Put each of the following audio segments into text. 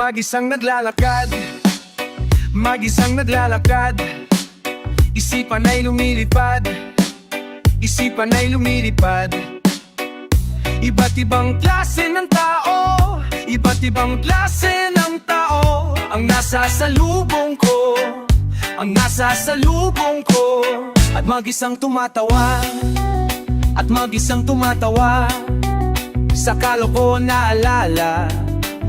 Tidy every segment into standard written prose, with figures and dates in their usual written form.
Mag-isang naglalakad, mag-isang naglalakad. Isipan ay lumilipad, isipan ay lumilipad. Iba't ibang klase ng tao, iba't ibang klase ng tao ang nasa salubong ko, ang nasa salubong ko. At mag-isang tumatawa, at mag-isang tumatawa. Sa kalokohan naalala,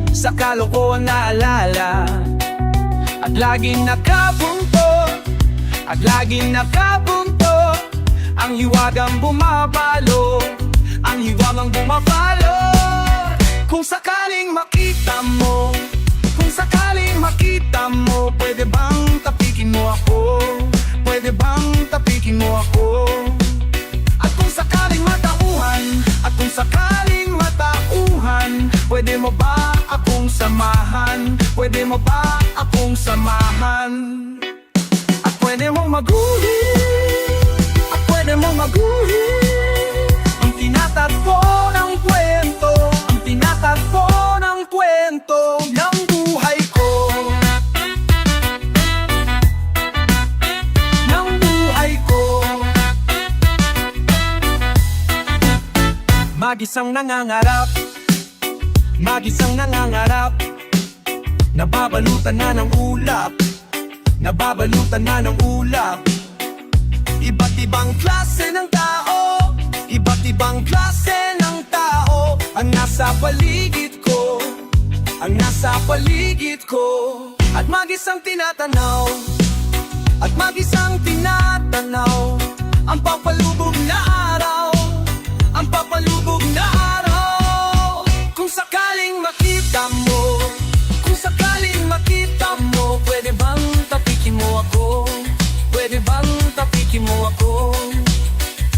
sa kalokohan naalala. At laging nakabuntot, at laging nakabuntot. Ang hiwagang bumabalo, ang hiwagang bumabalo. Kung sakaling makita mo, kung sakaling makita mo, pwede bang tapikin mo ako? Pwede bang tapikin mo ako? At kung sakaling matauhan, at kung sakaling matauhan, pwede mo ba akong samahan? Pwede mo ba akong samahan? At pwede mong maguhi, at pwede mong maguhi ang tinatagpo ng kwento, ang tinatagpo ng kwento ng buhay ko, ng buhay ko. Mag-isang nangangarap, mag-isang nangangarap. Nababalutan na ng ulap, nababalutan na ng ulap. Iba't ibang klase ng tao, iba't ibang klase ng tao ang nasa paligid ko, ang nasa paligid ko. At mag-isang tinatanaw, at mag-isang tinatanaw ang papalubog na araw, ang papalubog na araw. Kung sakaling makita mo, kung sakaling makita mo, pwede bang tapikin mo ako? Pwede bang tapikin mo ako?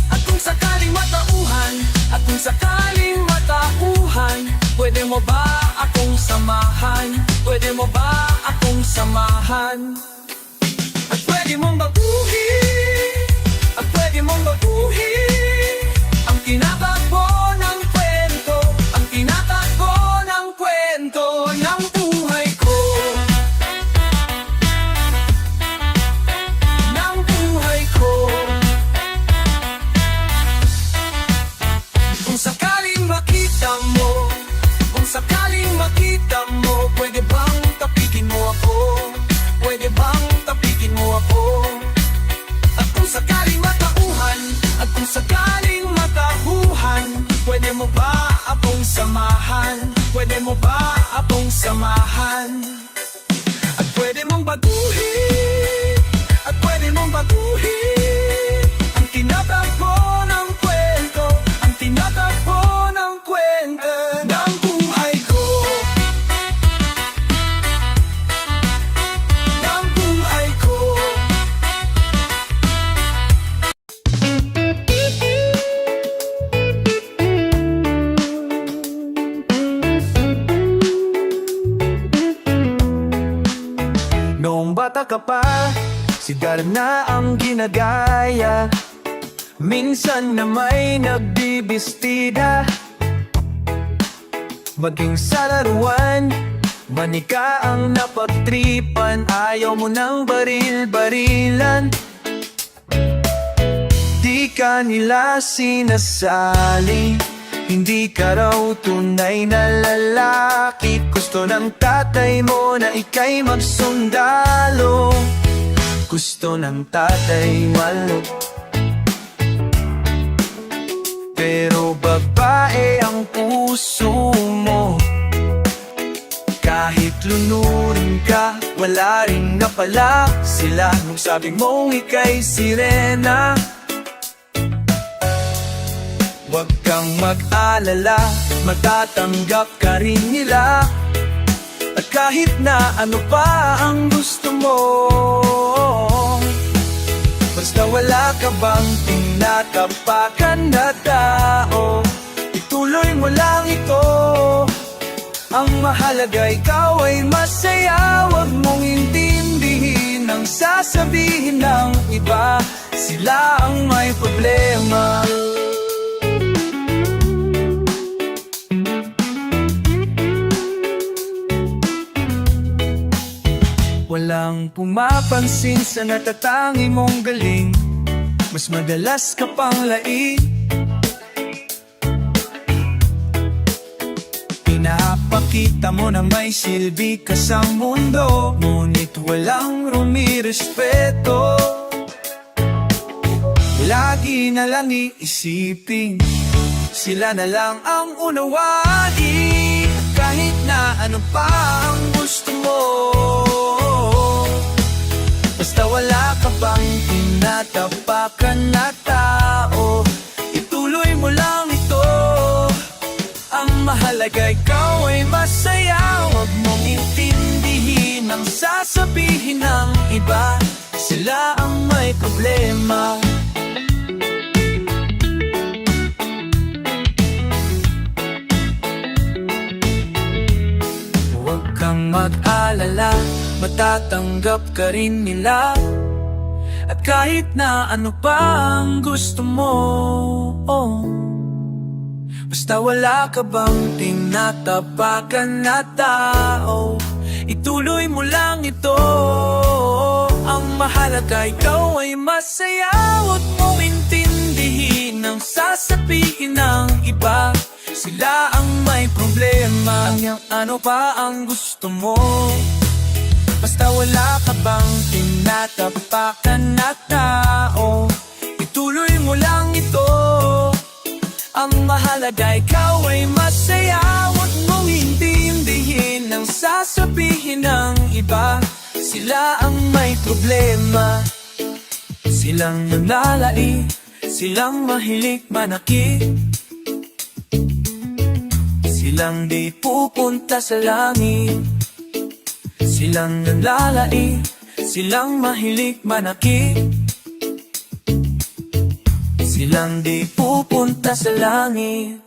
At kung sakaling matauhan, at kung sakaling matauhan, pwede mo ba akong samahan? Pwede mo ba akong samahan? At pwede mong baguhin, at pwede mong baguhin ang tinatakbo ng kwento, ang tinatakbo ng kwento ng buhay ko, ng buhay ko. Kung sakaling makita mo, kung sakaling makita mo, pwede bang tapikin mo ako? Pwede bang tapikin mo ako? At kung sakaling matauhan, at kung sakaling matauhan, pwede mo ba akong samahan? Pwede mo ba akong samahan? At pwede mong baguhin, at pwede mong baguhin ang tinatakbo ng kwento, ang tinatakbo ng kwento ng buhay ko, ng buhay ko. Noong bata ka pa, sigaran na ang ginagaya. Minsan na may nagbibistida, maging sa laruan, manika ang napagtripan. Ayaw mo ng baril-barilan, di ka nila sinasali. Hindi ka raw tunay na lalaki. Gusto ng tatay mo na ika'y magsundalo. Gusto ng tatay malo, pero babae ang puso mo. Kahit lunurin ka, wala rin napala sila nung sabi mong ika'y sirena. Huwag kang mag-alala, matatanggap ka rin nila. At kahit na ano pa ang gusto mo, basta wala ka bang tinatapakan na tao, ituloy mo lang ito. Ang mahalaga ikaw ay masaya. Huwag mong intindihin ang sasabihin ng iba, sila ang may problema. kang pumapansin sa natatangi mong galing, mas madalas ka pang lait. Pinapakita mo na may silbi ka sa mundo, ngunit walang rumirespeto. Lagi na lang iisipin, sila na lang ang unawain, kahit na ano pa ang gusto mo. Basta wala ka bang tinatapakan na tao, ituloy mo lang ito. Ang mahalaga ikaw ay masaya, huwag mong intindihin ang sasabihin ng iba, sila ang may problema. Huwag kang mag-alala, matatanggap ka rin nila. At kahit na ano pa ang gusto mo, basta wala ka bang tinatapakan na tao, ituloy mo lang ito. Ang mahalaga ikaw ay masaya, huwag mong intindihin ang sasabihin ng iba, sila ang may problema. Ang ano pa ang gusto mo, basta wala ka bang tinatapakan na tao, ituloy mo lang ito. Ang mahalaga ikaw ay masaya, huwag mong intindihin ang sasabihin ng iba, sila ang may problema. Silang nanlalait, silang mahilig manakit, silang di pupunta sa langit. Silang nanlalait, silang mahilig manakit, silang di pupunta sa langit.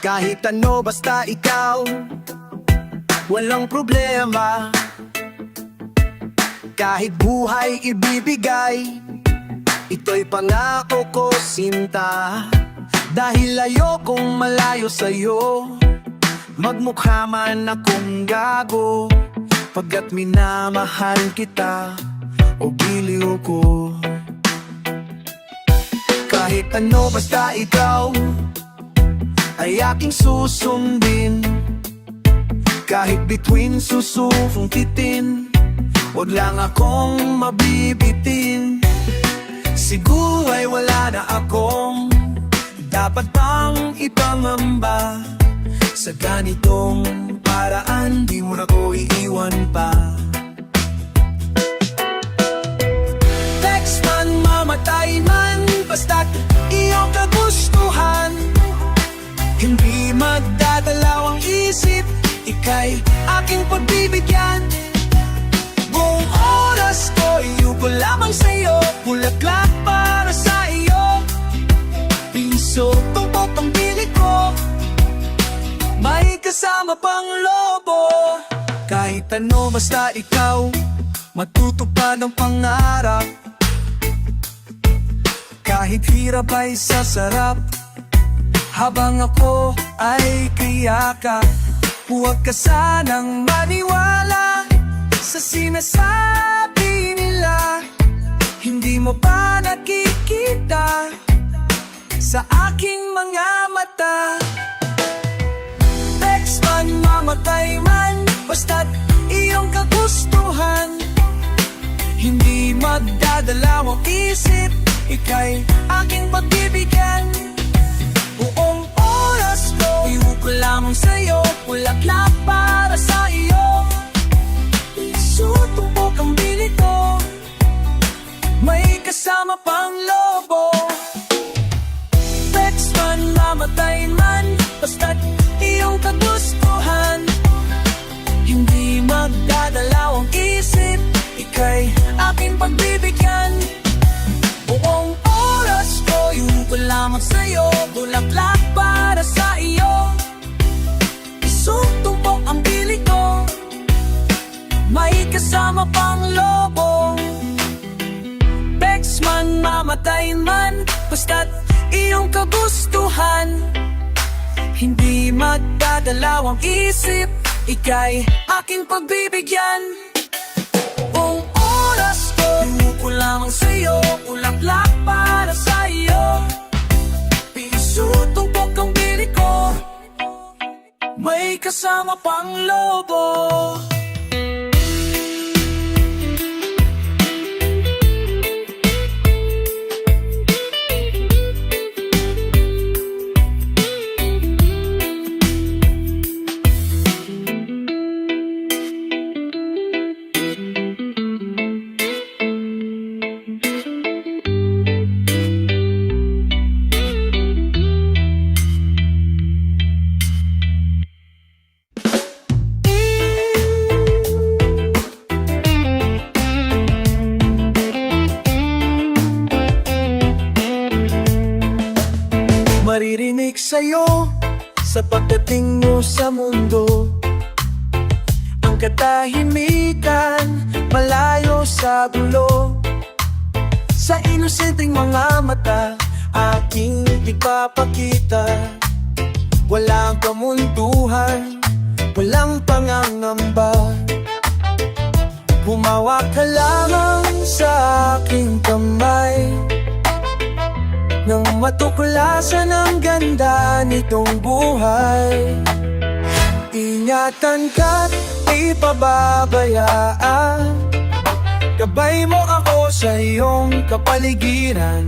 Kahit ano basta ikaw, walang problema. Kahit buhay ibibigay, ito'y pangako ko, sinta. Dahil ayokong malayo sa'yo, magmukha man akong gago, pagkat minamahal kita o giliw ko. Kahit ano basta ikaw ay aking susundin, kahit between susufong titin, huwag lang akong mabibitin. Siguro ay wala na akong dapat pang ipangamba, sa ganitong paraan di mo na ko iiwan pa. Text man, mamatay man, basta't iyong kagustuhan, hindi magdadalaw ang isip, ika'y aking pagbibigyan. Buong oras ko, iyo ko lamang sa'yo, bulaklak para sa iyo, piso, tumpok ang pilit ko, may kasama pang lobo. Kahit ano basta ikaw, matutupad ang pangarap, kahit hirap ay sasarap, habang ako ay kayakap. Huwag ka sanang maniwala sa sinasabi nila, hindi mo pa nakikita sa aking mga mata. Text man, mamatay man, basta't iyong kagustuhan, hindi magdadalaw ang isip, ika'y aking pagbibigyan. Buong oras ko, iwo ko lamang sa'yo, bulaklak para sa iyo, piso, tumpok ang bili ko, may kasama pang lobo. Text man, mamatay man, basta't iyong kagustuhan, hindi magdadalaw ang isip, ika'y aking pagbibigyan. Buong oras ko, iwo ko lamang sa'yo, bulaklak para sa iyo, isang tumpok ang bili ko, may kasama pang mamatayin man, basta't iyong kagustuhan. Hindi magdadalawang isip, ika'y aking pagbibigyan. Buong oras ko, ko lamang sa'yo, ulaklak para sa'yo. Piso tumpok ang bili ko, may kasama pang lobo. Maririnig sa'yo sa pagdating mo sa mundo, ang katahimikan malayo sa gulo. Sa inosenteng mga mata aking ipapakita, walang kamunduhan, walang pangangamba. Humawak ka lamang sa aking kamay, nang matuklasan ang ganda nitong buhay. Ingatan ka't ipababayaan, gabay mo ako sa iyong kapaligiran.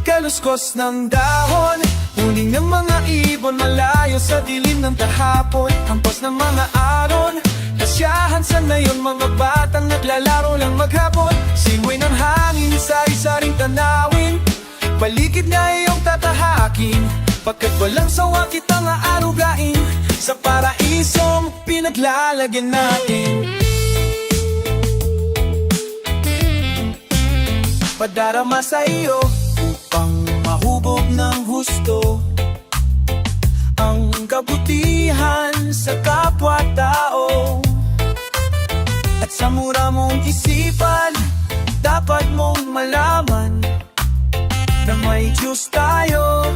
Kaluskos ng dahon, huling ng mga ibon, malayo sa dilim ng tahapon. Hampas ng mga aron, kasyahan sa ngayon, mga batang naglalaro lang maghapon. Simoy ng hangin, sari-saring tanawin, paligid na iyong tatahakin. Pagkat walang sawa kitang aarugain, sa paraisong pinaglalagyan natin. Padarama sa iyo upang mahubog ng husto ang kabutihan sa kapwa-tao. At sa mura mong isipan, dapat mong malaman na may Diyos tayo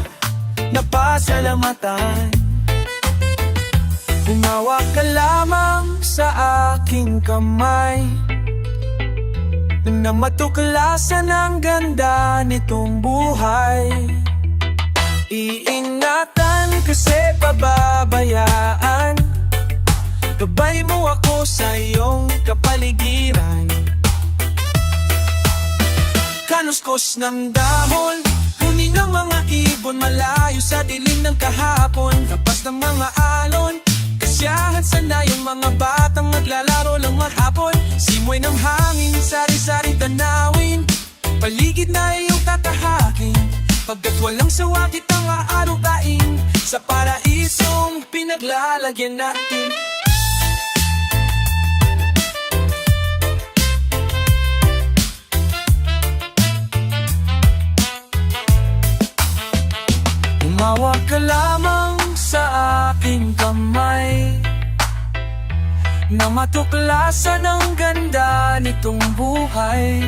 na pasalamatan. Humawak ka lamang sa aking kamay, na matuklasan ang ganda nitong buhay. Iingatan kasi pababayaan, gabay mo ako sa iyong kapaligiran. Kanuskos ng dahon, huni ng mga ibon, malayo sa dilim ng kahapon. Tapas ng mga alon, kasyahan sana yung mga batang naglalaro lang maghapon. Simoy ng hangin, sari-saring tanawin, paligid na iyong tatahakin. Pagkat walang sawa kitang aarugain, sa paraisong pinaglalagyan natin. Humawak ka lamang sa aking kamay, na matuklasan ang ganda nitong buhay.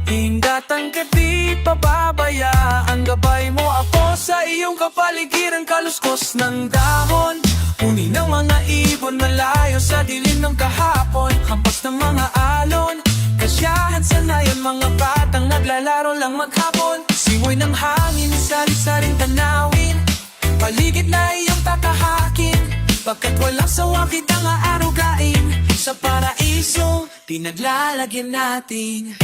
Ingatan ka di pababayaan, gabay mo ako sa iyong kapaligiran. Kaluskos ng dahon, huni ng mga ibon, malayo sa dilim ng kahapon. Hampas ng mga alon, kasyahan sa nayon, mga batang naglalaro lang maghapon. Simoy ng hangin, sari-saring tanawin, paligid na iyong tatahakin. Pagkat walang sawa kitang aarugain, sa paraisong pinaglalagyan natin.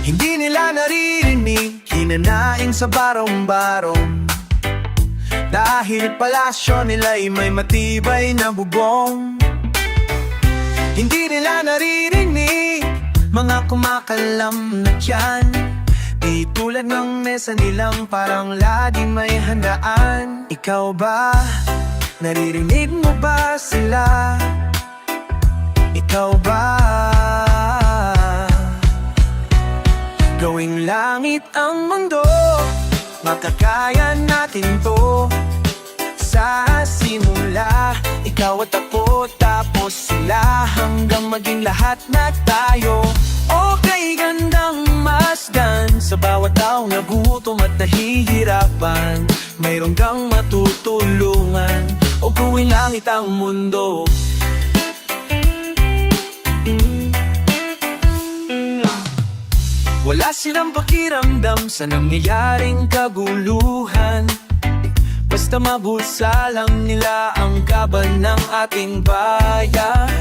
Hindi nila naririnig, hinanaing sa barong-barong, dahil palasyo nila'y may matibay na bubong. Hindi nila naririnig mga kumakalam na tiyan. Di tulad ng mesa nilang parang laging may handaan. Ikaw ba? Naririnig mo ba sila? Ikaw ba? Gawing langit ang mundo, makakaya natin to. Sa simula, ikaw at ako, tapos sila, hanggang maging lahat na tayo. Okay, gandang masdan, sa bawat tao na gutom at nahihirapan. Mayroon kang matutulungan, o gawing langit ang mundo. Wala silang pakiramdam sa nangyayaring kaguluhan. Basta mabulsa lang nila ang kaban ng ating bayan.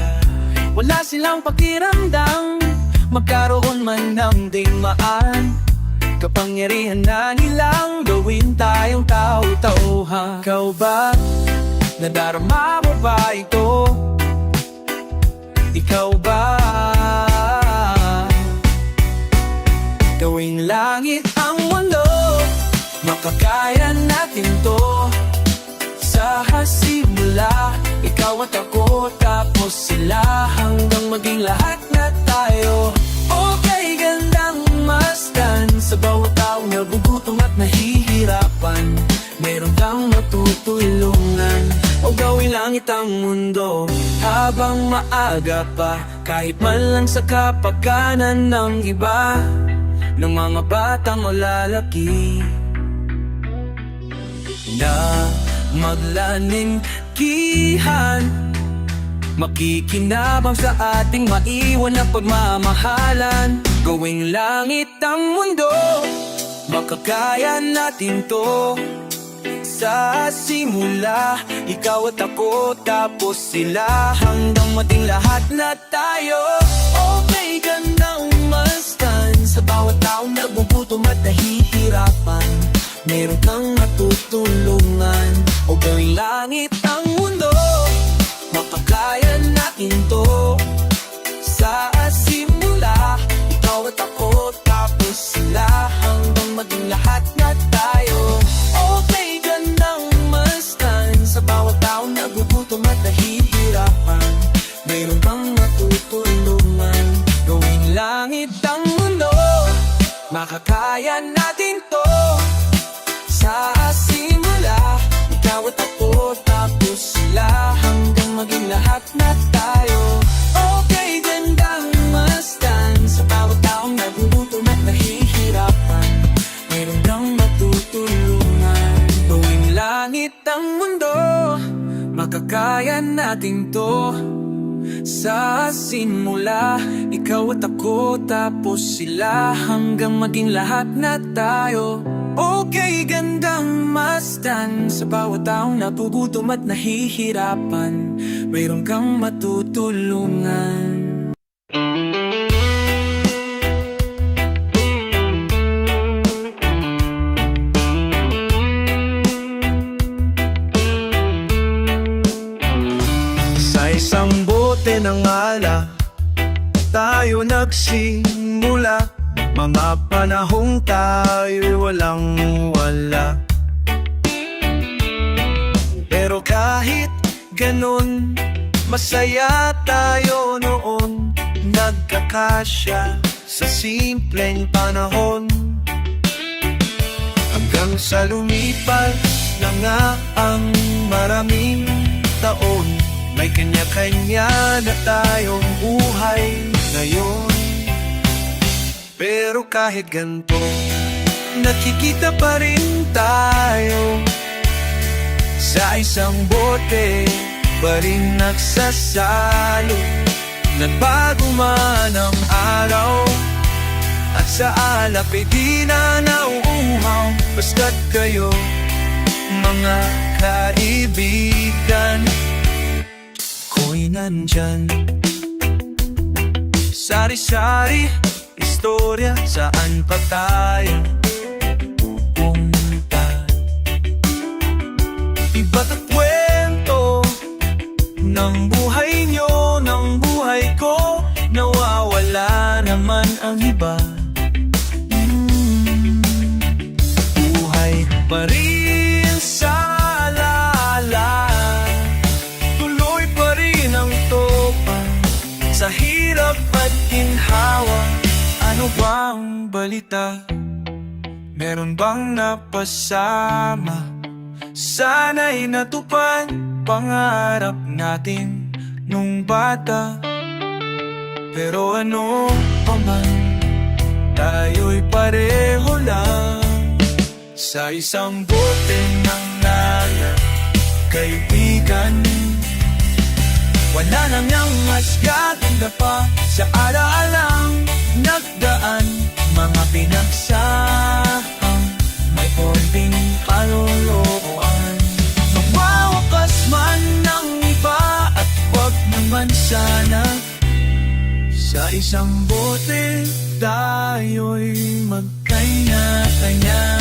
Wala silang pakiramdam, magkaroon man ng digmaan. Kapangyarihan na nilang gawin tayong tao-tauhan. Ikaw ba? Nadarama mo ba ito? Ikaw ba? Gawing langit ang mundo, makakaya natin to. Sa simula, ikaw at ako, tapos sila, hanggang maging lahat na tayo. Okay, gandang masdan, sa bawat tao na gugutom at nahihirapan. Meron kang matutulungan, o gawing langit ang mundo. Habang maaga pa, kahit man lang sa kapakanan ng iba, ng mga batang o lalaki na maglaningkihan, makikinabang sa ating maiwan na pagmamahalan. Gawing langit ang mundo, makakaya natin to. Sa simula, ikaw at ako, tapos sila, hanggang mating lahat na tayo. Okay, gandang masdan, sa bawat taong nagugutom at nahihirapan. Meron kang matutulungan, o gawing langit ang mundo, makakaya natin to. Sa simula, ikaw at ako, tapos sila, hanggang maging lahat na tayo. Okay, gandang masdan, sa bawat taong nagugutom at nahihirapan. Meron kang matutulungan, gawing langit ang mundo, makakaya natin to. Sa simula, ikaw at ako, tapos sila, hanggang maging lahat na tayo. Okay, gandang masdan, sa bawat taong nagugutom at nahihirapan. Meron kang matutulungan, gawing langit ang mundo, makakaya natin to. Sa simula, ikaw at ako, tapos sila, hanggang maging lahat na tayo. Okay, gandang masdan, sa bawat taong nagugutom at nahihirapan. Mayroon kang matutulungan. Sa isang bote ng ala, tayo nagsimula. Mga panahong tayo'y walang wala. Pero kahit ganun, masaya tayo noon. Nagkakasya sa simpleng panahon. Hanggang sa lumipas na nga ang maraming taon, may kanya-kanya na tayong buhay ngayon. Pero kahit ganito, nakikita pa rin tayo. Sa isang bote pa rin nagsasalo. Nagbago man ang araw, at sa alap ay di na nauuhaw. Basta't kayo, mga kaibigan, ko'y nandyan. Sari-sari istorya, saan pa tayo pupunta? Iba't at kwento ng buhay nyo, ng buhay iba. Buhay pa rin sa alaala, tuloy pa rin ang topa sa hirap at ginhawa. Ano bang balita? Meron bang napasama? Sana'y natupad pangarap natin nung bata. Pero ano pa man, tayo'y pareho lang sa isang bote ng naga, kaibigan. Wala nang yang mas gaganda pa sa alaalang nagdaan, mga pinagsahang may konting kaluluan. Magwawakas man ng iba at wag naman sana, sa isang bote tayo'y magkanya-kanya.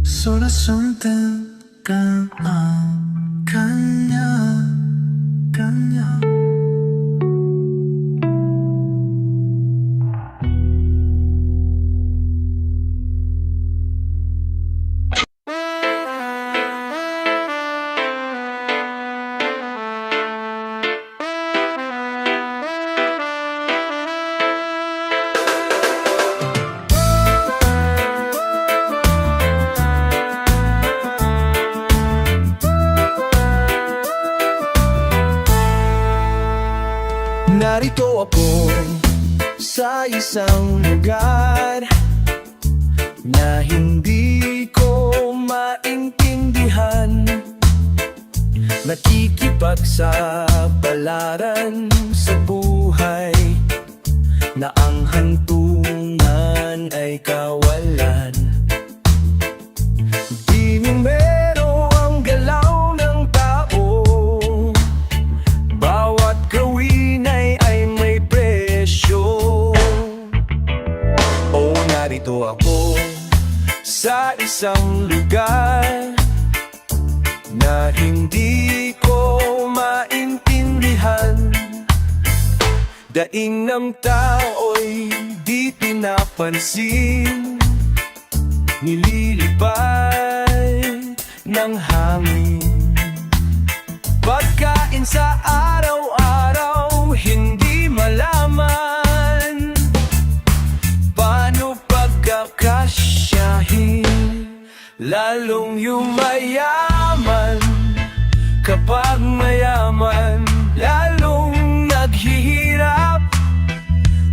So nasundan ka ang kanya-kanya. Narito ako sa isang lugar na hindi ko maintindihan. Nakikipagsapalaran sa buhay na ang hantungan ay kawalan. Di numero ang galaw ng tao, bawat gawin ay may presyo. Oh, narito ako sa isang lugar na hindi ko maintindihan. Daing ng tao'y di pinapansin, nililipay ng hangin. Pagkain sa araw-araw, hindi malaman. Paano pagkakasyahin? Lalong yumayaman. Kapag mayaman, lalong naghihirap.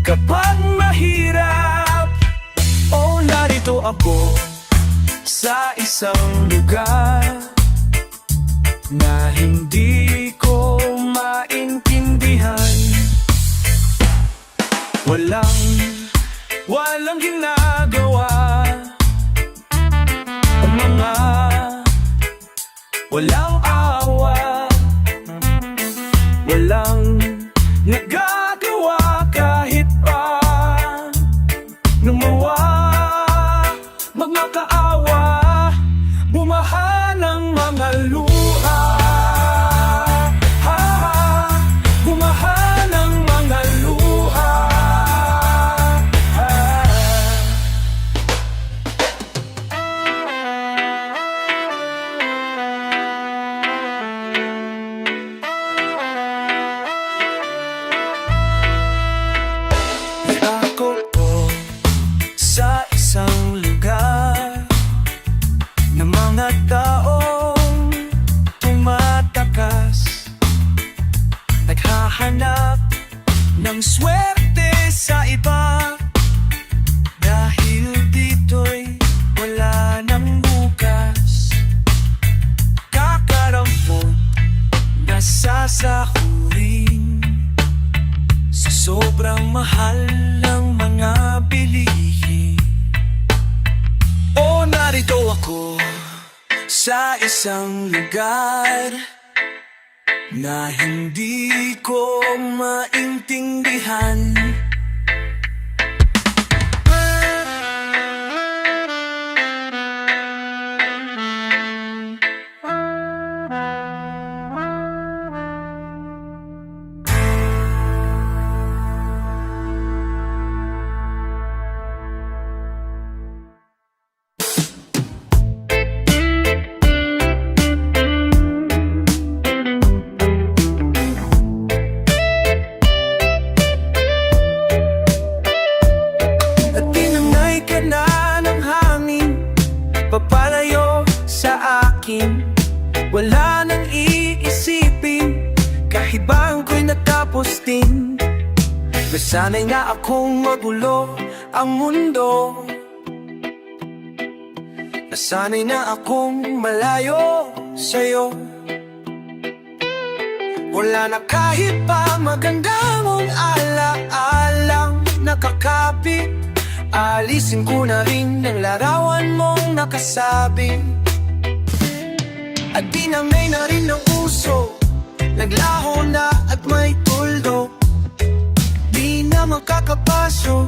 Kapag mahirap, oh, narito ako sa isang lugar na hindi ko maintindihan. Walang ginagawa ang mga walang awa, walang nagagawa kahit pa gumawa, magmakaawa, bumaha ng mga luha. Bumaha ng mga luha. Ako po sa isang lugar na mga taong tumatakas, naghahanap ng swerte sa iba. Dahil dito'y wala nang bukas, kakarampot, nasasahurin sa isang lugar na hindi ko maintindihan. At tinangay ka na ng hangin, papalayo sa akin. Wala nang iisipin, kahibang ko'y natapos din. Nasanay na akong magulo ang mundo. Nasanay na akong malayo sa'yo. Wala na kahit pa maganda mong ala-alang nakakapit. Alisin ko na rin ang larawan mong nakasabing. At dinamay na rin ng puso, naglaho na at may tuldok. Di na makakapasok,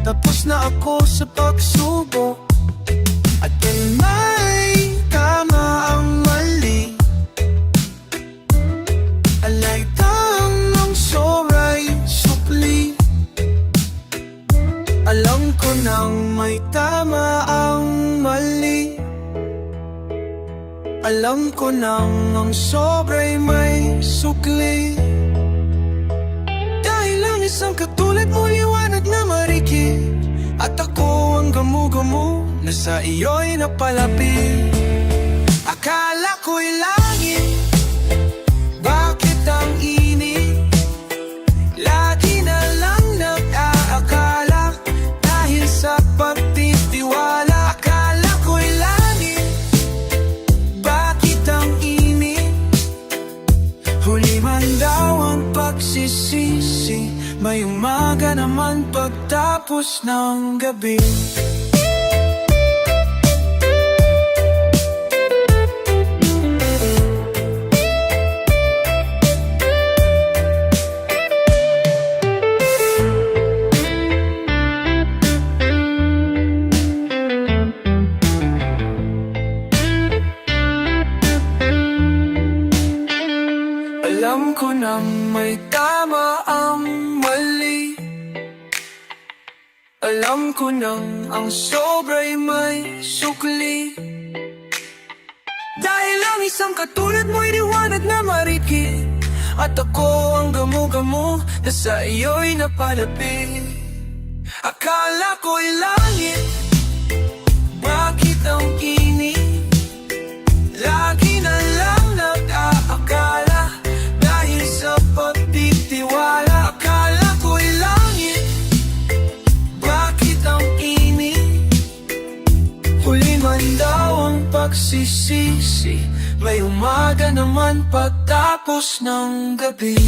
tapos na ako sa pagsubok. At kung may tama ang mali, alay tamang sobray supli. Alam ko nang may tama ang mali, alam ko nang ang sobray may sukli. Dahil lang isang katulad mo, liwanag na marikit, at ako ang gamu-gamu na sa iyo'y napalapit. Akala ko'y langit, bakit ang init? Lagi na lang nag-aakala, dahil sa pagtitiwala. Akala ko'y langit, bakit ang init? Huli man daw ang pagsisisi, may umaga naman pagtapos ng gabi. Alam ko na may tama ang mali, alam ko nang ang sobra'y may sukli. Dahil lang isang katulad mo'y liwanag na marikit, at ako ang gamu-gamu na sa iyo'y napalapit. Akala ko'y langit, bakit ang init? Lagi na lang nag-aakala, dahil sa pagtitiwala. Akala ko'y langit, bakit ang init? Huli man daw ang pagsisisi, may umaga naman pagtapos ng gabi.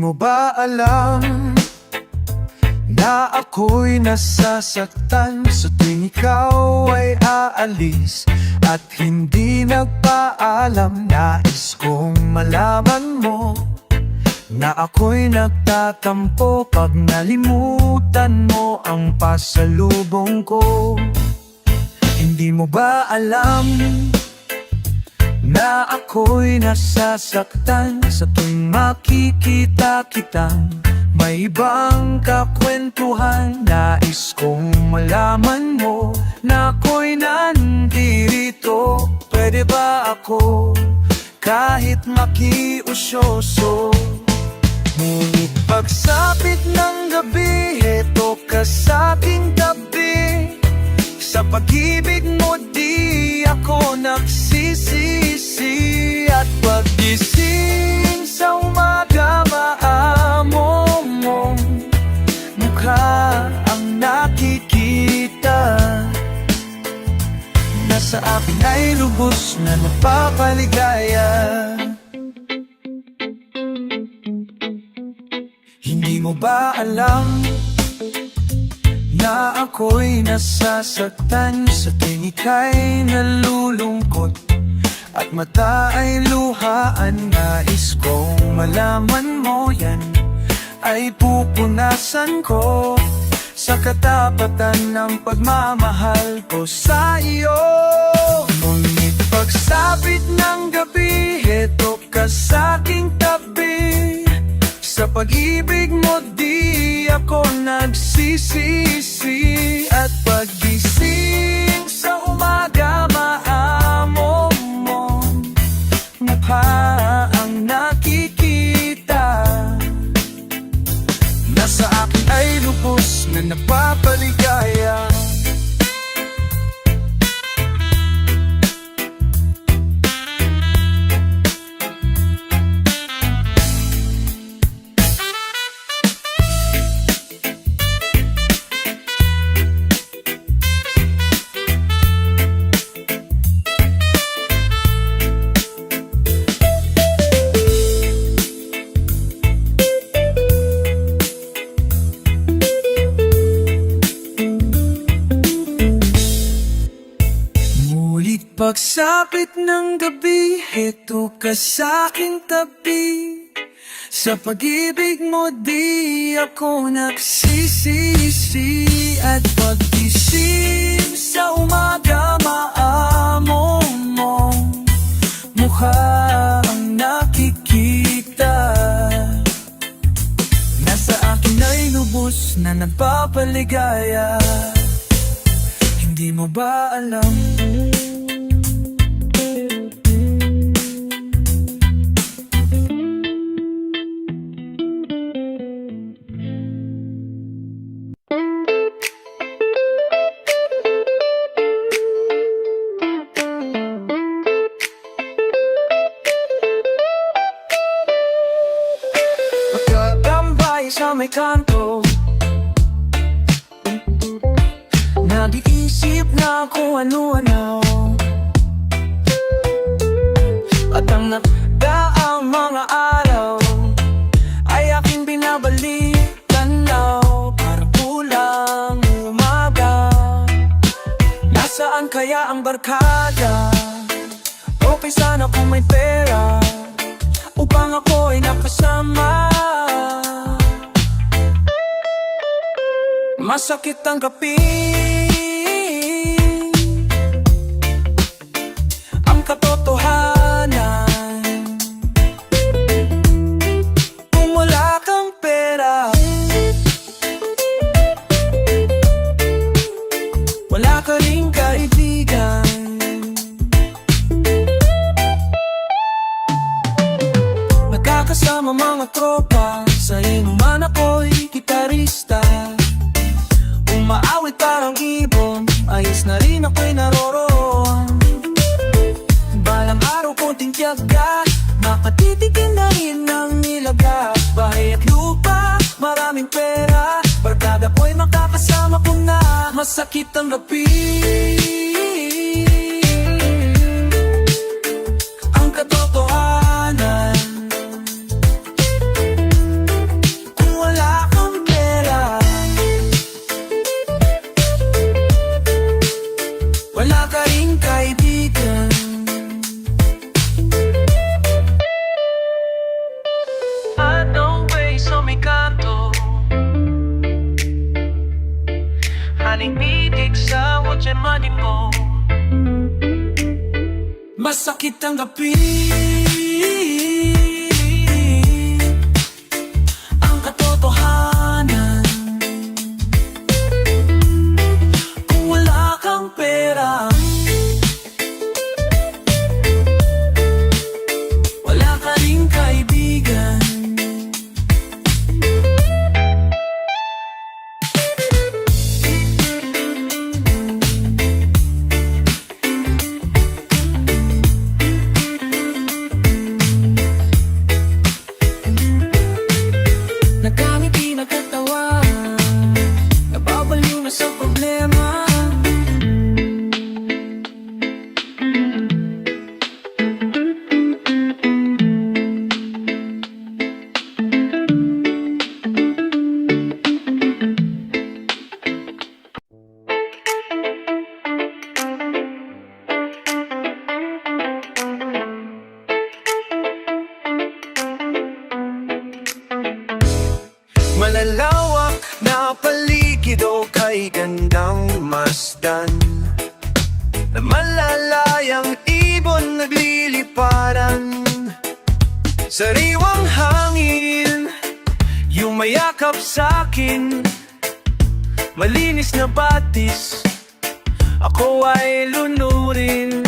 Mo ba alam na ako'y nasasaktan sa tuwing ikaw ay aalis at hindi nagpaalam? Nais kong malaman mo na ako'y nagtatampo pag nalimutan mo ang pasalubong ko. Hindi mo ba alam na ako'y nasasaktan sa tuwing makikita kitang may ibang kakwentuhan? Nais kong malaman mo na ako'y nandirito. Pwede ba ako kahit makiusyoso. Ngunit pagsapit ng gabi, heto ka sa aking tabi. Sa pag-ibig mo di ako nagsisisi. At paggising sa umaga, maamo mong mukha ang nakikita. Nasa akin ay lubos na napapaligaya. Hindi mo ba alam na ako'y nasasaktan? Sa tingin ika'y nalulungkot at mata ay luhaan. Nais kong malaman mo yan ay pupunasan ko sa katapatan ng pagmamahal ko sa iyo. Ngunit pagsapit ng gabi, heto ka sa aking tabi. Sa pag-ibig mo di ako nagsisisi. At paggising sa umaga, maamo mong mukha ang nakikita. Nasa akin ay lubos na napapaligaya. Pagsapit ng gabi, heto ka sa aking tabi. Sa pag-ibig mo di ako nagsisisi. At paggising sa umaga, maamo mong mukha ang nakikita. Nasa akin ay lubos na nagpapaligaya. Hindi mo ba alam? Sa may kanto, nag-iisip na kung ano-ano. At ang nagdaang mga araw ay aking binabalikan now. Para pulang umaga, nasaan kaya ang barkada? Okay sana kung may pera upang ako ay napasama. Masakit ang kapi, ang katotohanan. Kung wala kang pera, wala ka ring kaibigan. Nagkakasama mga tropa, sa inuman ako'y gitarista. Umaawit parang ibon, ayos na rin ako'y naroroon. Balang araw konting tiyaga, makatitigil na rin ang nilaga. Bahay at lupa, maraming pera, barkada ko'y makakasama ko na. Masakit ang gabi, ang katotohanan. Kung wala kang pera, wala ka ring kaibigan. Anong way sa may kanto, haning-itig sa wajay manin mo. Masakit ang gabi, ang katotohanan. Kung wala kang pera, malalawak na paligid o kay gandang masdan, na malalayang ibon nagliliparan. Sariwang hangin, yung mayakap sa'kin, malinis na batis, ako ay lunurin.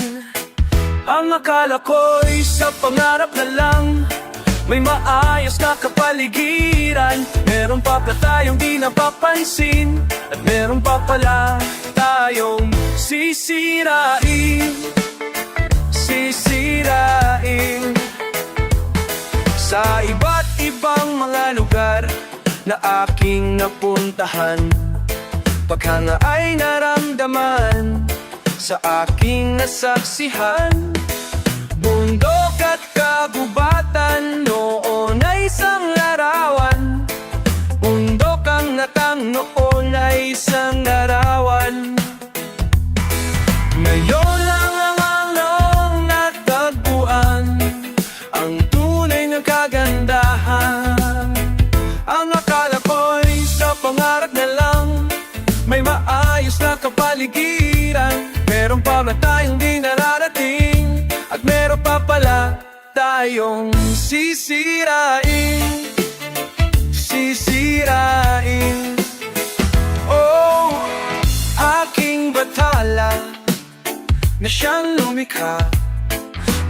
Ang akala ko'y sa pangarap na lang, may maayos na kapaligiran. Meron pa ba tayong di napapansin, at meron pa pala tayong sisirain. Sisirain sa iba't ibang mga lugar na aking napuntahan. Paghanga ay naramdaman sa aking nasaksihan. Bundok at kagubatan, noon ay isang larawan. Bundok ang natang, noon ay isang larawan. Ngayon lang ang anong natagpuan ang tunay na kagandahan. Ang akala ko'y sa pangarap na lang, may maayos na kapaligiran. Meron pa ba tayong di nararating, at meron pa pala tayong sisirain. Sisirain. Oh, aking bathala na siyang lumikha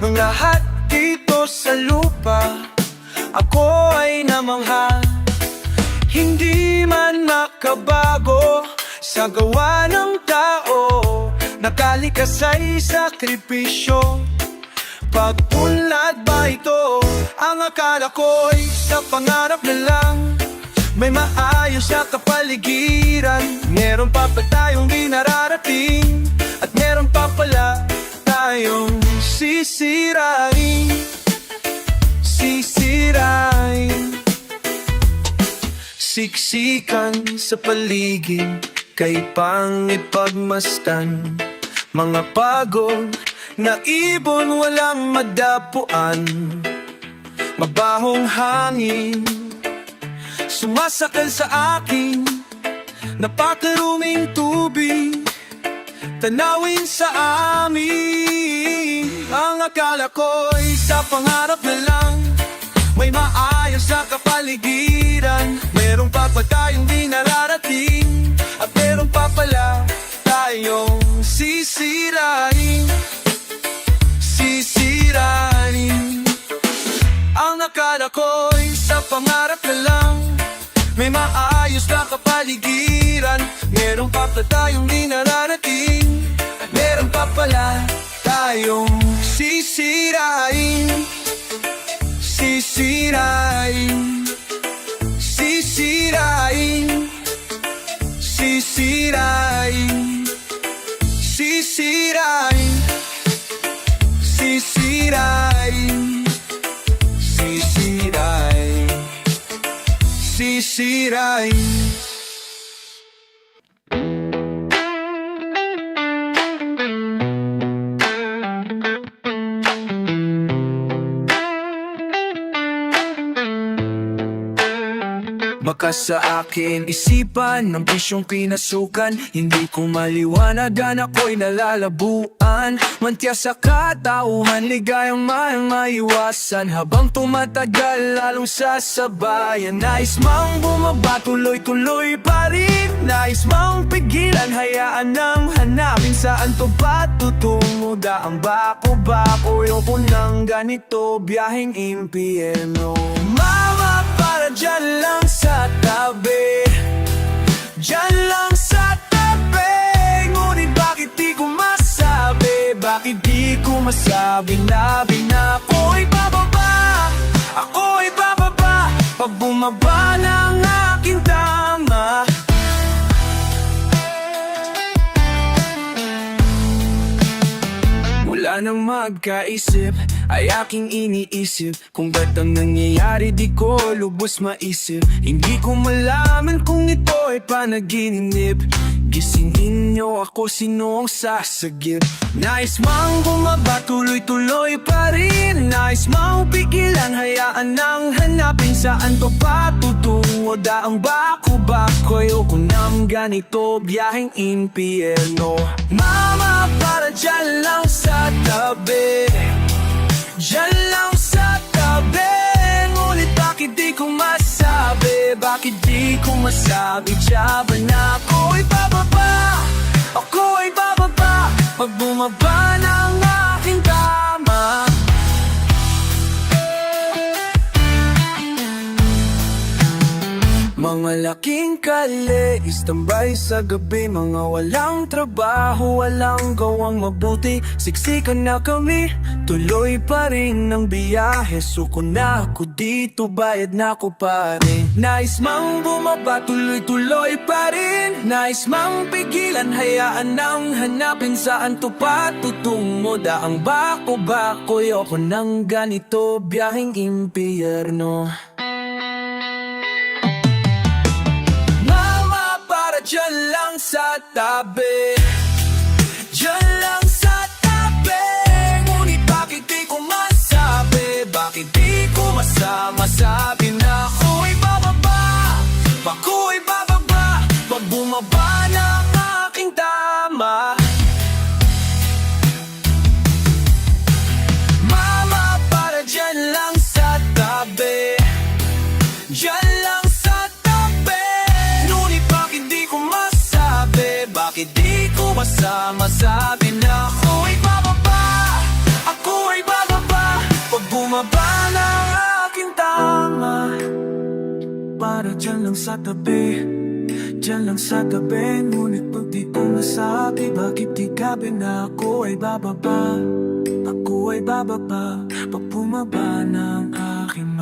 ng lahat dito sa lupa. Ako ay namangha, hindi man makabago sa gawa ng tao. Nakalikas ay sakripisyo, pagpunlad ba ito? Ang akala ko'y sa pangarap na lang, may maayos na kapaligiran. Meron pa ba tayong di nararating, at meron pa pala tayong sisirain. Sisirain. Siksikan sa paligid, kay pangit pagmastan. Mga pagod na ibon walang madapuan. Mabahong hangin sumasakal sa akin, napakaruming tubig tanawin sa amin. Ang akala ko'y sa pangarap na lang, may maayos na kapaligiran. Meron pa ba tayong di nararating, at meron pa pala tayong sisirain. Sisirain. Ang akala ko'y sa pangarap na lang, may maayos na kapaligiran. Meron pa ba tayong di nararating, at meron pa pala tayong sisirain. Sisirain. Sisirain. Sisirain. Sisirain. Sisirain. Sisirain. Sisirain. Bakas sa akin isipan ng bisyong pinasukan, hindi ko maliwanagan, ako'y nalalabuan. Mantya sa katauhan, ligayang maiwasan. Habang tumatagal, lalong sasabayan. Nais mang bumaba, tuloy-tuloy pa rin. Nais mang pigilan, hayaan nang hanapin saan to ba tutungo. Daang bako-bako, ayoko ng ganito, biyaheng impyerno. Mama, para dyan lang sa tabi, dyan lang sa tabi. Ngunit bakit di ko masabi, bakit di ko masabi na ako'y bababa, ako'y bababa. Pag bumaba ng aking tama, mula nang magkaisip ay aking iniisip kung ba't ang nangyayari di ko lubos maisip. Hindi ko malaman kung ito ay panaginip, Gisingin niyo ako, sinong sasagip? Nais mang bumaba, tuloy-tuloy pa rin. Nais mang pigilan, hayaan nang hanapin. Saan to patutungo, daang bako-bako. Ayoko nang ganito, biyaheng impyerno. Mama, para dyan lang sa tabi, dyan lang sa tabi. Ngunit bakit di ko masabi? Bakit di ko masabi? Tiyaba na ako'y bababa, ako'y bababa. Pag bumaba ng aking tama, mga laking kali, istambay sa gabi. Mga walang trabaho, walang gawang mabuti. Siksikan na kami, tuloy pa rin ang biyahe. Suko na ako dito, bayad na ako pa rin. Nais mang bumaba, tuloy-tuloy pa rin. Nais mang pigilan, hayaan nang hanapin. Saan to patutungo, daang bako-bako. Ayoko nang ganito, biyaheng impyerno. Diyan lang sa tabi, diyan lang sa tabi. Ngunit bakit di ko masabi? Bakit di ko masabi na ako'y bababa, ako'y bababa. Pag bumaba ng aking tama, mama, para diyan lang sa tabi, diyan lang sa tabi. Ngunit bakit di ko masabi? Bakit di ko masabi na ako'y bababa, ako'y bababa. Pag bumaba ng aking tama, para dyan lang sa tabi, dyan lang sa tabi. Ngunit pag di ko masabi, bakit di gabi na ako'y bababa, ako'y bababa. Pag bumaba ng aking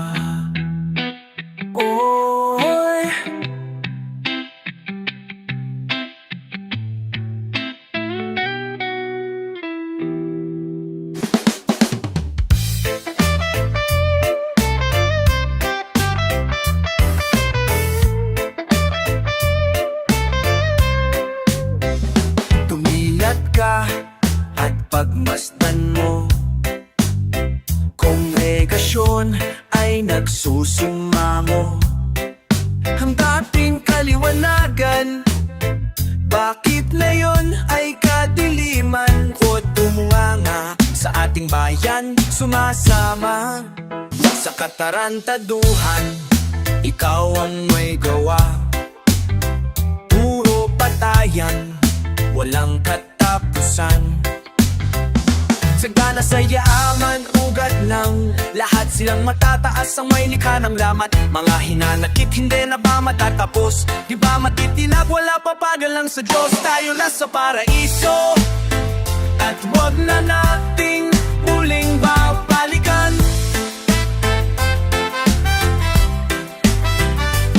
oy. Tumilat ka at pagmasdan mo, kongregasyon ay nagsusumango. Ang dating kaliwanagan, bakit na yon ay kadiliman? O tumunganga sa ating bayan, sumasama sa katarantaduhan. Ikaw ang may gawa, puro patayan, walang katapusan. Sagana sa yaman, ugat lang, lahat silang matataas ang may likha ng lamat. Mga hinanakit, hindi na ba matatapos? Di ba matitinag, wala papagal lang sa Diyos. Tayo na sa paraiso, at wag na nating muling babalikan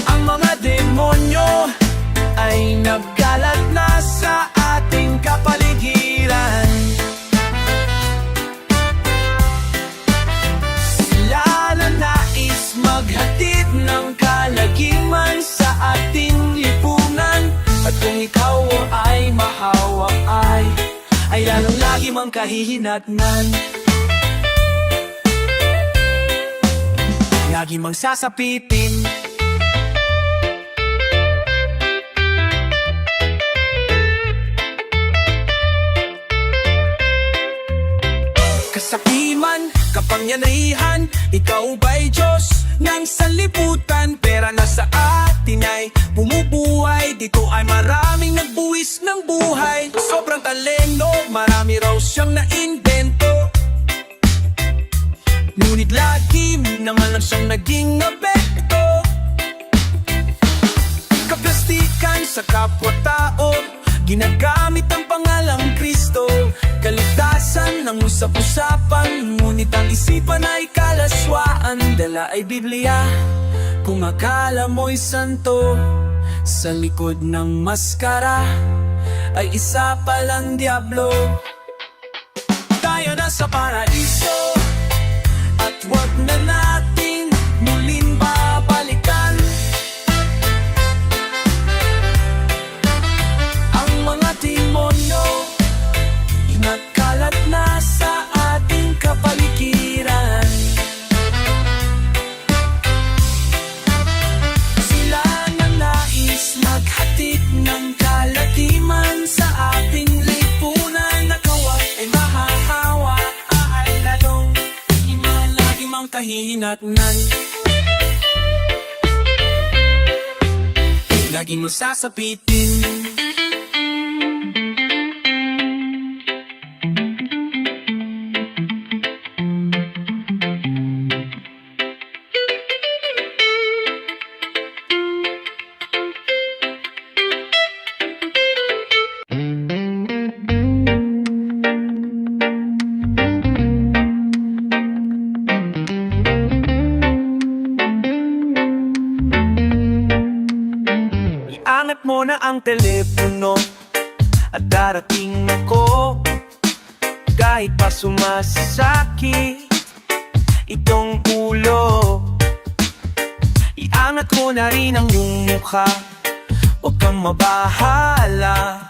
ang mga demonyo ay nagkalat na sa ating kapaligiran. Maghatid ng kalagiman sa ating lipunan. At kung ikaw ay mahawak ay lalong lagi mang kahihinatnan. Lagi mang sasapitin. Kasakiman, kapangyarihan, ikaw ba'y Diyos ng sanlibutan? Pera na sa atin ay bumubuhay, dito ay maraming nagbuwis ng buhay. Sobrang talento, marami raw siyang naimbento, ngunit lagi naman lang siyang naging apekto. Kaplastikan sa kapwa-tao, ginagamit ang pangalang Kristo. Kaligtasan ng usap-usapan, ngunit ang isipan ay kalaswaan. Dala ay Biblia, kung akala mo'y santo, sa likod ng maskara ay isa palang diablo. Tayo na sa paraiso, at wag na nating muling babalikan dinatnan. Laging mo sasapitin. Iangat mo na ang telepono at darating ako. Kahit pa sumasakit itong ulo, iangat mo na rin ang iyong mukha. Huwag kang mabahala,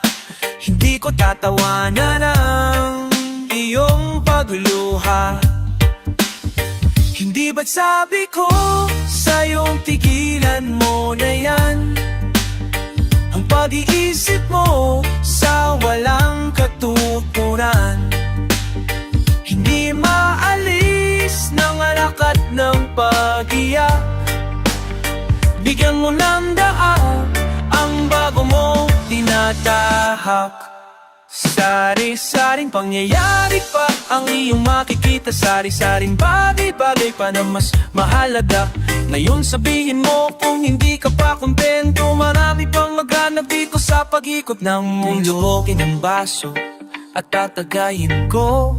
hindi ko tatawanan ang iyong pagluluha. Hindi ba't sabi ko sa'yong tigilan mo na yan ang pag-iisip mo sa walang katuturan? Hindi maalis ng alakat ng pag-iyak. Bigyan mo ng daan ang bago mo tinatahak. Sari-saring pangyayari pa ang iyong makikita. Sari-saring bagay-bagay pa na mas mahalaga. Ngayon sabihin mo kung hindi ka pa kontento. Marami pang maghanap dito sa pag-ikot ng mundo. Lumokin ang baso at tatagayin ko.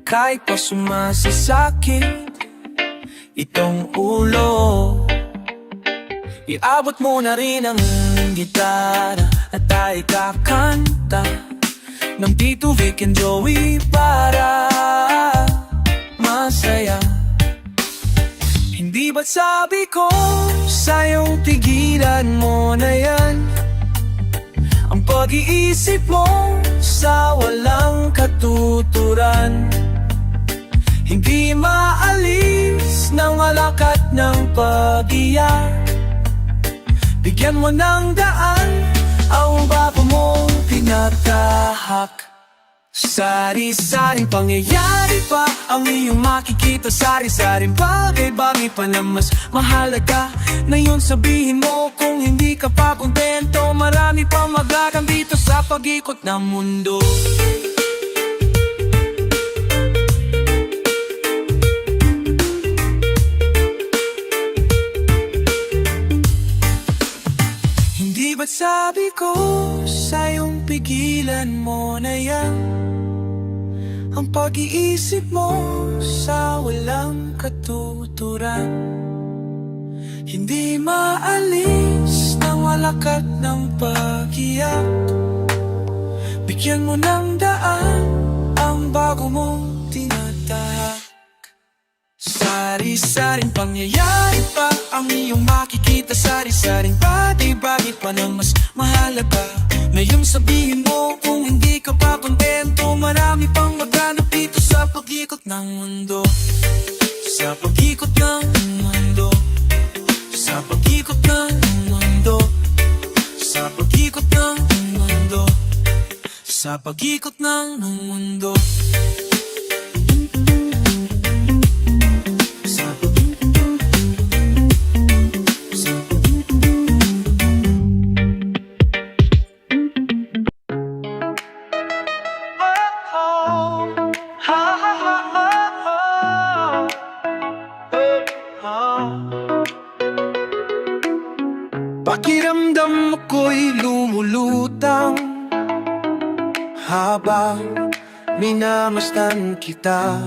Kahit pa sumasasakit itong ulo, iabot mo na rin ang gitara at tayo kakanta ng Tito Vic and Joey para masaya. Hindi ba't sabi ko sa'yong tigilan mo na yan ang pag-iisip mo sa walang katuturan? Hindi maalis ng alakat ng pag-iyak. Bigyan mo ng daan ang bago mong tinatahak. Sari-saring pangyayari pa ang iyong makikita. Sari-saring bagay-bagay pa na mas mahalaga. Ngayon sabihin mo kung hindi ka pa kontento. Marami pang magagam dito sa pag-ikot ng mundo. Hindi ba't sabi ko sa'yong pigilan mo na yan ang pag-iisip mo sa walang katuturan? Hindi maalis ng walakat ng pag-iyak. Bigyan mo ng daan ang bago mong tinatahak. Sari-saring pangyayari pa ang iyong makikita. Sari-saring bagay-bagay pa na mas mahalaga. Ngayon sabihin mo kung hindi ka pa kontento. Marami pang maghanap dito sa pag-ikot ng mundo. Sa pag-ikot ng mundo. Sa pag-ikot ng mundo. Sa pag-ikot ng mundo. Sa pag-ikot ng mundo. Pakiramdam ako'y lumulutang habang minamasdan kita.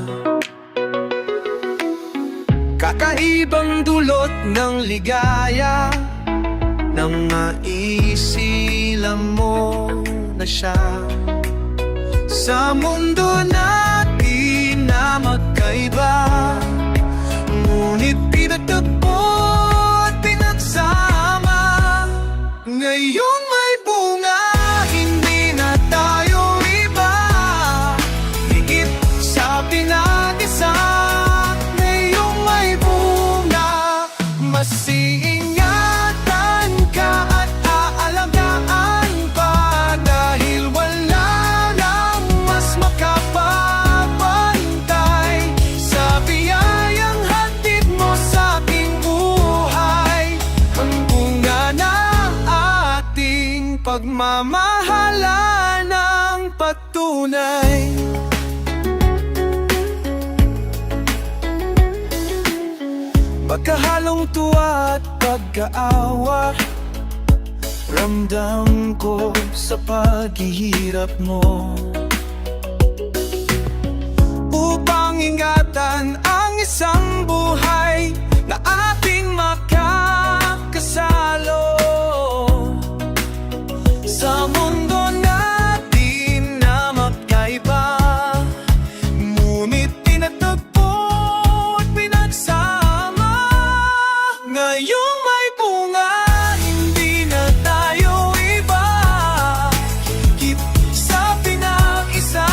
Kakaibang dulot ng ligaya nang maisilang mo na siya. Sa mundo natin na magkaiba, ngunit pinagtagpo at pinagsama. Ngayong may bunga, hindi na tayo iba. Higit sa pinag-isa, ngayong may bunga. Mas iingatan ka at aalagaan pa, dahil wala nang mas makapapantay sa biyahe. Pagkahalong tuwa at pagkaawa, ramdam ko sa paghihirap mo. Upang ingatan ang isang buhay na ating makakasalo sa mundo natin na magkaiba, ngunit tinatagpo at pinagsama. Ngayong may bunga, hindi na tayo iba, higit sa pinag-isa.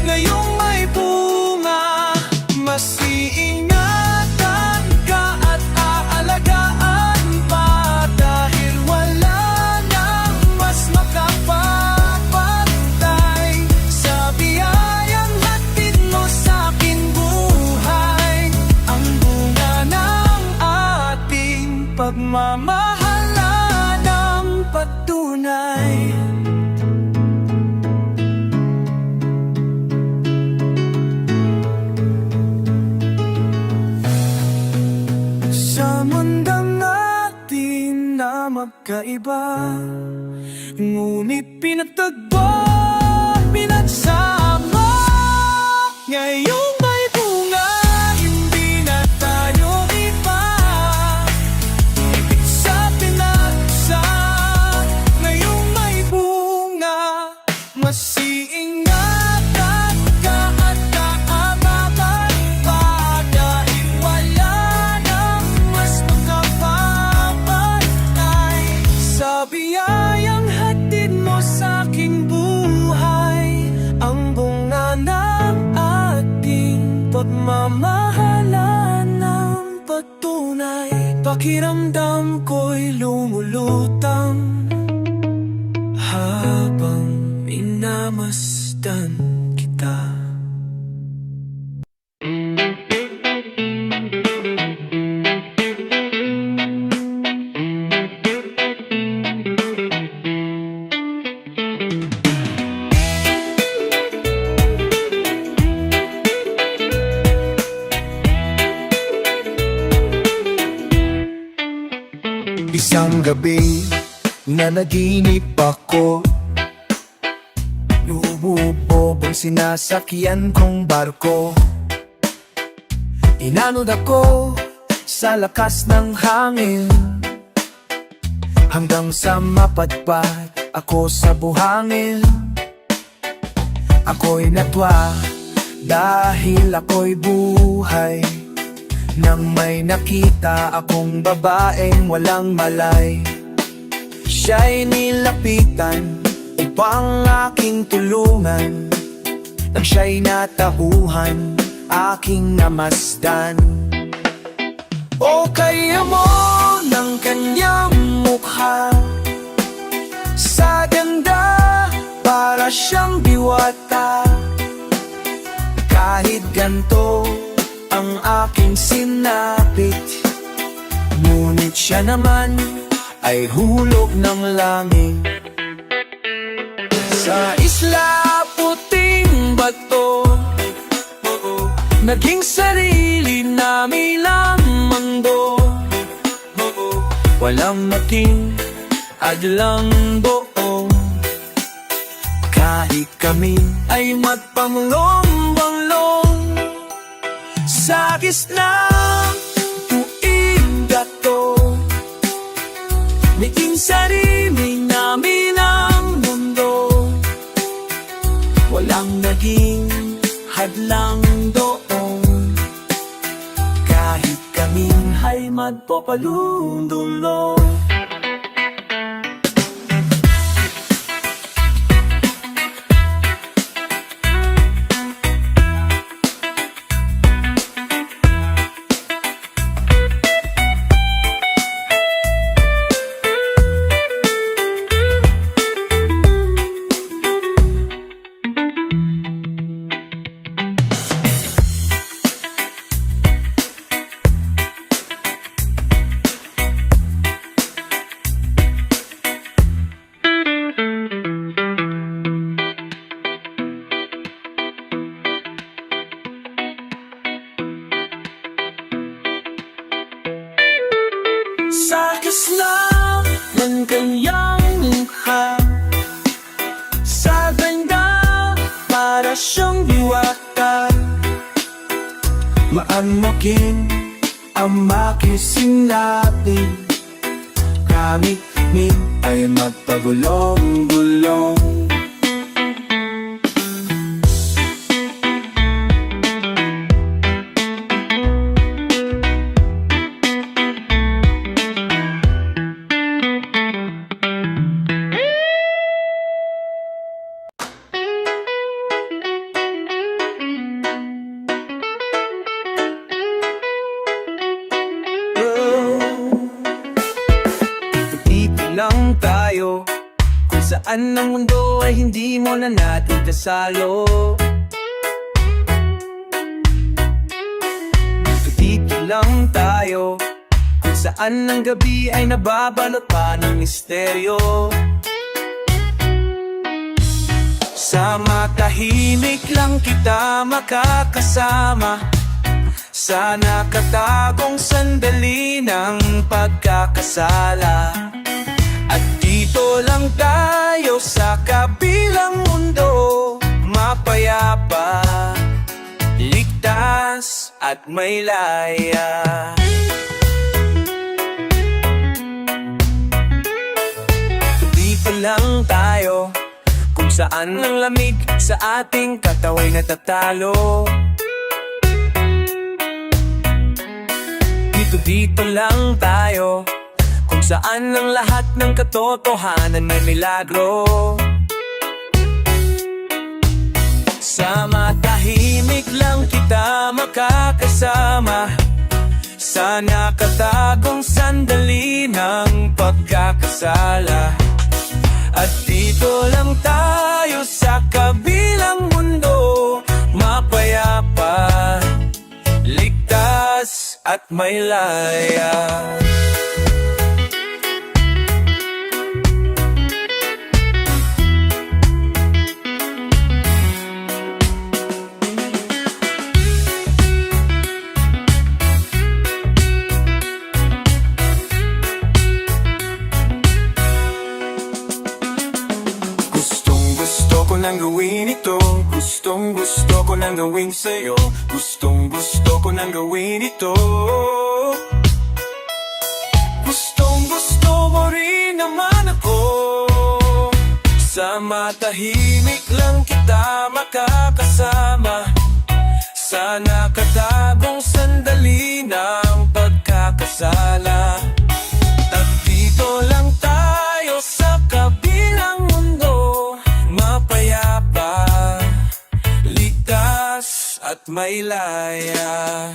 Ngayong may bunga, mas iingatan ka at aalagaan pa, dahil wala nang mas makapagpantay sa biyayang hatid mo sa aking buhay, ang bunga ng ating pagmamahalan ng patunay. Sa mundang natin na magkaiba, ngunit pinatagpo at pinagsama. Ngayong may bunga, hindi na tayo iba, higit sa pinagsa. Ngayong may bunga, mas iingatan ka at kaamakan pa, dahil wala nang mas makapapantay sa biyayang hatid mo sa aking buhay, ang bunga ng ating pagmamahalan ng patunay. Pakiramdam ko'y lumulutang habang minamasdan kita. Isang gabi na naginip ako, lumubog ang sinasakyan kong barko. Inanod ako sa lakas ng hangin, hanggang sa mapadpad ako sa buhangin. Ako'y natwa dahil ako'y buhay, nang may nakita akong babaeng walang malay. Siya'y nilapitan upang aking tulungan, nang siya'y natauhan, aking namasdan. O kaya mo ng kanyang mukha, sa ganda para siyang diwata. Kahit ganto ang aking sinapit, ngunit siya naman ay hulog ng langit. Sa isla puting bato, naging sarili namin ang mundo. Walang mating adlang doon, kahit kami ay magpanglong-banglong. Sa gisnang tuig dato, naging sarili namin ang mundo. Walang naging hadlang doon, kahit kami ay magpapalundulong. kanyang mukha. Sa ganda, para siyang diwata. Maanmakin ang makising natin. Kami ay magpagulong-gulong. Dito lang tayo, kung saan ang mundo ay hindi mo na natin kasalo. Dito lang tayo, kung saan ang gabi ay nababalot pa ng misteryo. Sa matahimik lang kita makakasama, sa nakatagong sandali ng pagkakasala. At dito lang tayo sa kabilang mundo, mapayapa, ligtas at may laya. Dito lang tayo, kung saan ang lamig sa ating katawa'y natatalo. Dito lang tayo, kung saan ang lahat ng katotohanan may milagro. Sa matahimik lang kita makakasama, sa nakatagong sandali ng pagkakasala. At dito lang tayo sa kabilang mundo, mapayapa, ligtas at may laya. Gustong-gusto ko nang gawin ito, gustong-gusto ko nang gawin sa'yo, gustong-gusto ko nang gawin ito. Gustong-gusto mo rin naman ako, sa matahimik lang kita makakasama, sa nakatagong sandali ng pagkakasala. At dito lang tayo sa kabilang mundo, mapayapa, ligtas at may laya.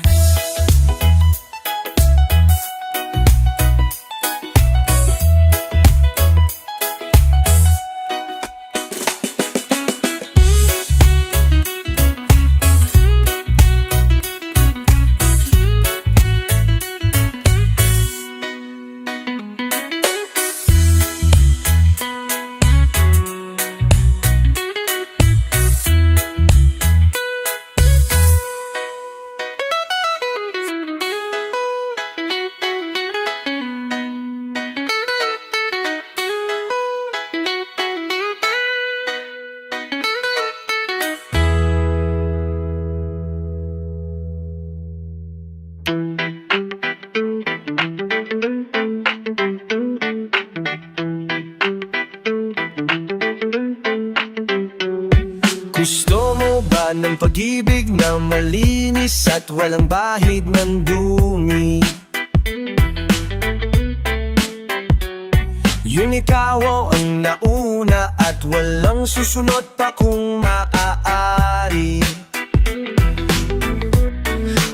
Gusto mo ba ng pag-ibig na malinis at walang bahid ng dumi? Yun ikaw ang nauna at walang susunod pa kung maaari.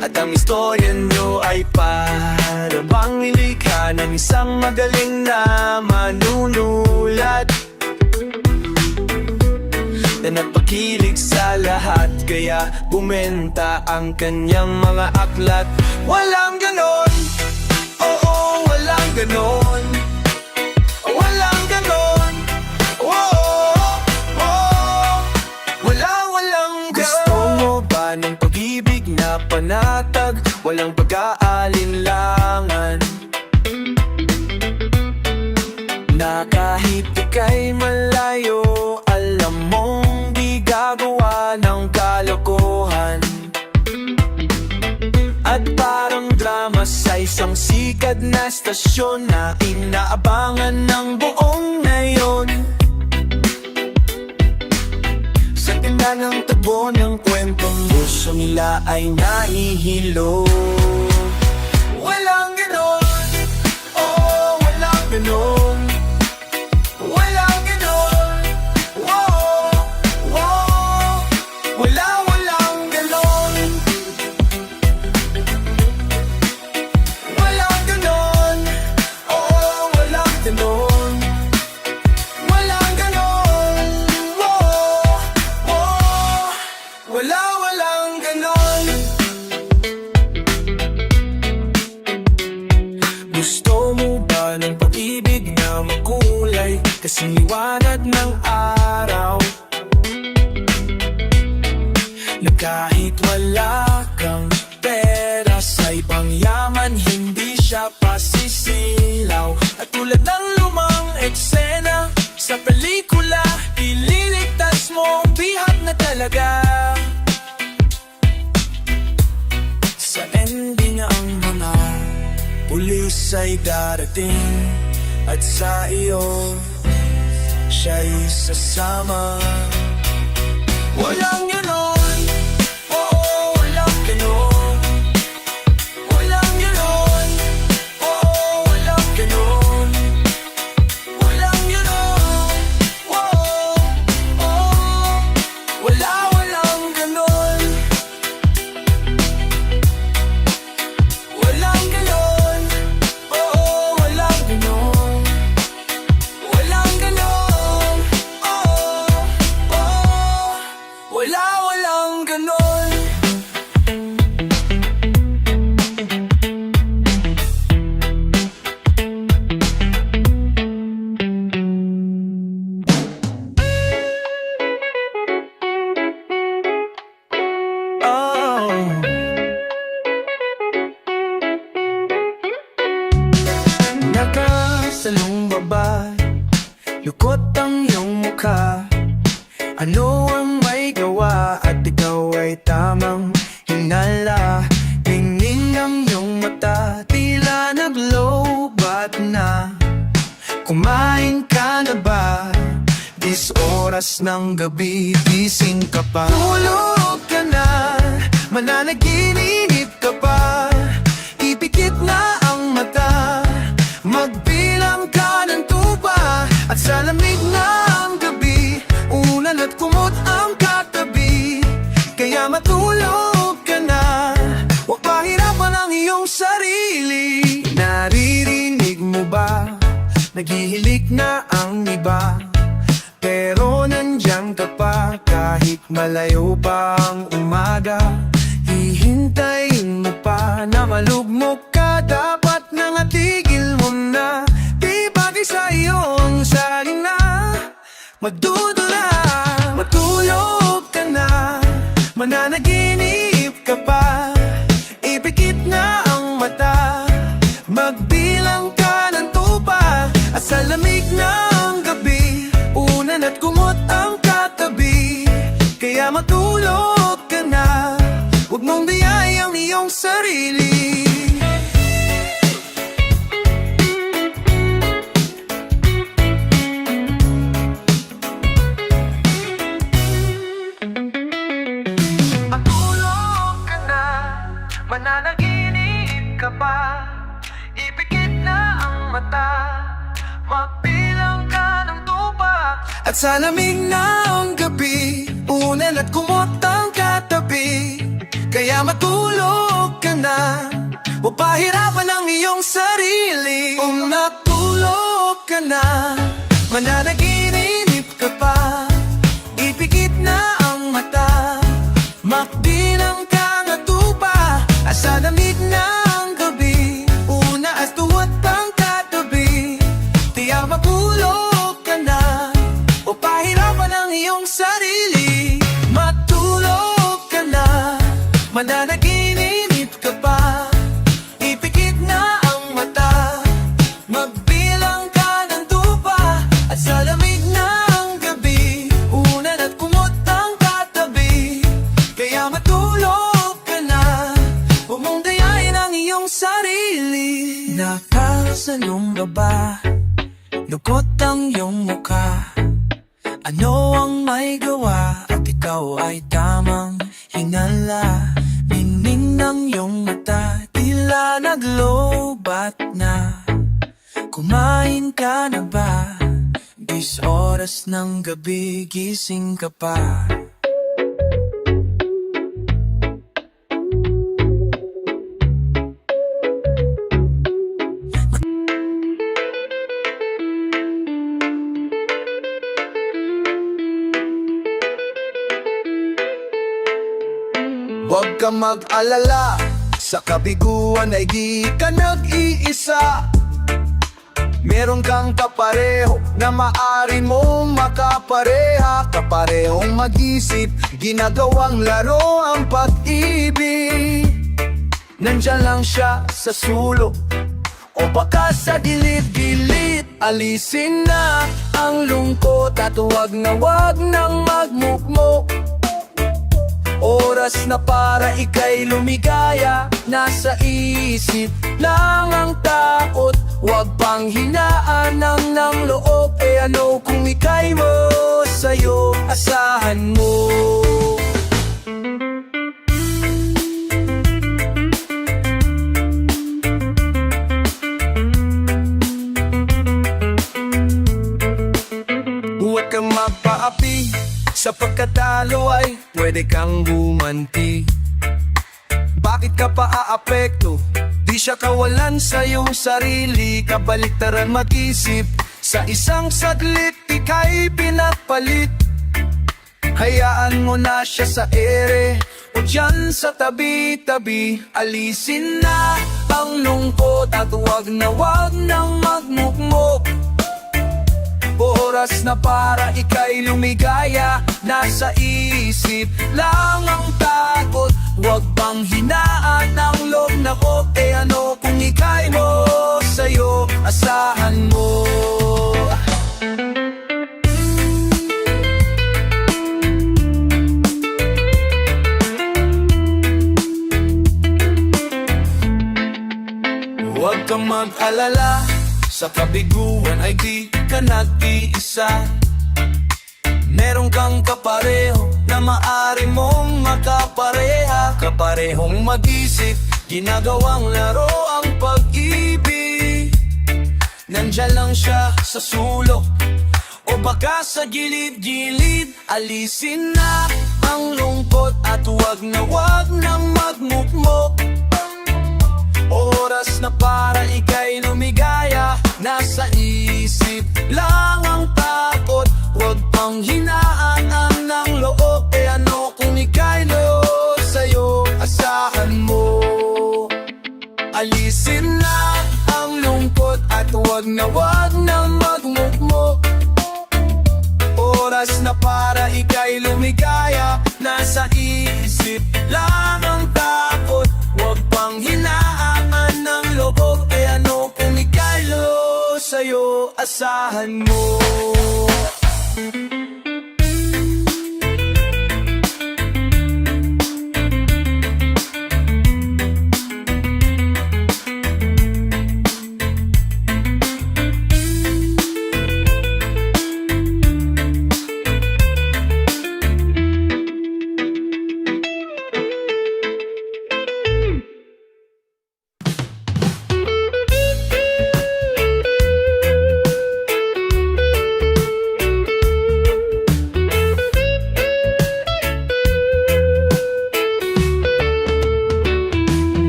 At ang istorya nyo ay para bang nilikha ng isang magaling na manunulat, na nagpakilig sa lahat, kaya bumenta ang kanyang mga aklat. Walang ganon, oo, walang ganon, walang ganon, oo, walang ganon. Gusto mo ba ng pag-ibig na panatag, walang pag-aalinlangan, na Na kahit ika'y malayo, alam mong di gagawa ng kalokohan. At parang drama sa isang sikat na stasyon na inaabangan ng buong ngayon. Sa tinda ng tagbo ng kwentong puso nila ay nahihilo. Walang ganon, oh, walang ganon. Walang ganon, oh, oh. Walang ganon. Walang ganon, oh, walang ganon. Walang ganon, oh, oh. Walang ganon. Gusto mo ba ng pag-ibig na makulay kasing liwanag ng araw? Na kahit wala kang pera sa ibang yaman, hindi siya pasisilaw. At tulad ng lumang eksena sa pelikula, ililigtas mo ang bihag na talaga. Sa ending ang mga pulis ay darating at sa iyo siya'y sasama. Walang ganon, oo, walang ganon. Walang ganon, oo, walang ganon. Walang ganon, oo, oo. Walang ganon. Walang ganon, oo, walang ganon. Walang ganon, oo, oo. Walang ganon. Oh. Nakasalong babae, lukot ang iyong mukha. Ano ang may gawa at ikaw ay tamang hinala? Tingin ang iyong mata, tila naglobat na. Kumain ka na ba? 10 oras ng gabi, gising ka pa. Tulog ka na, mananaginip ka pa. Ipikit na ang mata, magbilang ka ng tupa. At sa lamig ng gabi, ulan at kumot ang katabi. Kaya matulog ka na, huwag pahirapan ang iyong sarili. Naririnig mo ba? Naghihilik na ang iba, pero nandiyan ka pa kahit malayo pa ang umaga. Hihintayin mo pa na malugmok ka, dapat nang atigil mo na. Di bagay sa iyo ang saling na madudula. Matulog ka na, mananaginip ka pa. Ipikit na ang mata, magbilang ka ng tupa. At sa lamig ng gabi, unan at kumot ang katabi. Kaya matulog ka na, huwag mong diyayang iyong sarili. Matulog ka na, mananaginip ka pa. Ipikit na ang mata, magbilang ka ng tupa. At sa lamig ng gabi, unan at kumot ang katabi. Kaya matulog ka na, huwag pahirapan ang iyong sarili. Kung natulog ka na, mananaginip ka pa. Ipikit na ang mata, magbilang ka ng tupa. At sa lamig ng gabi, una at tuwat pang katabi. Tiyak matulog ka na, o pahirapan ang iyong sarili. Matulog ka na, mananaginip ka pa. Ipikit na ang mata, magbilang ka ng tupa. gilid. Nakasalong ka ba? Lukot ang iyong mukha. Ano ang may gawa at ikaw ay tamang hinala? Ningning ng iyong mata, tila naglobat na. Kumain ka na ba? 10 oras ng gabi, gising ka pa. Huwag ka mag-alala, sa kabiguan ay di ka nag-iisa. Meron kang kapareho na maaari mong makapareha. Kaparehong mag-isip, ginagawang laro ang pag-ibig. Nandyan lang siya sa sulok o baka sa gilid-gilid. Alisin na ang lungkot at wag nang magmukmok. Oras na para ika'y lumigaya, nasa isip lang ang takot. Huwag pang hinaan ng loob. E ano kung ika'y mo, sa'yo asahan mo. Huwag kang magpaapi, sa pagkatalo ay pwede kang bumanti. Bakit ka pa aapekto? Di siya kawalan sa iyong sarili. Kabaliktaran mag-isip, sa isang saglit ika'y pinapalit. Hayaan mo na siya sa ere o dyan sa tabi-tabi. Alisin na ang lungkot at wag nang magmukmok. Oras na para ika'y lumigaya, nasa isip lang ang takot. Huwag bang hinaan ng loob na ko. E ano kung ika'y mo, sa'yo asahan mo. Huwag kang mag-alala, sa kabiguan ay di ka nag-iisa. Meron kang kapareho na maaari mong makapareha. Kaparehong mag-isip, ginagawang laro ang pag-ibig. Nandyan lang siya sa sulok o baka sa gilid-gilid. Alisin na ang lungkot at wag nang magmukmok. Oras na para ika'y lumigaya, nasa isip lang ang takot. Huwag pang hinaan ng loob. E ano kung ika'y loob, sa'yo asahan mo. Alisin na ang lungkot at wag nang magmukmok. Oras na para ika'y lumigaya, nasa isip lang ang takot. Huwag pang hinaan ng loob. E ano kung ika'y loob, sa'yo asahan mo.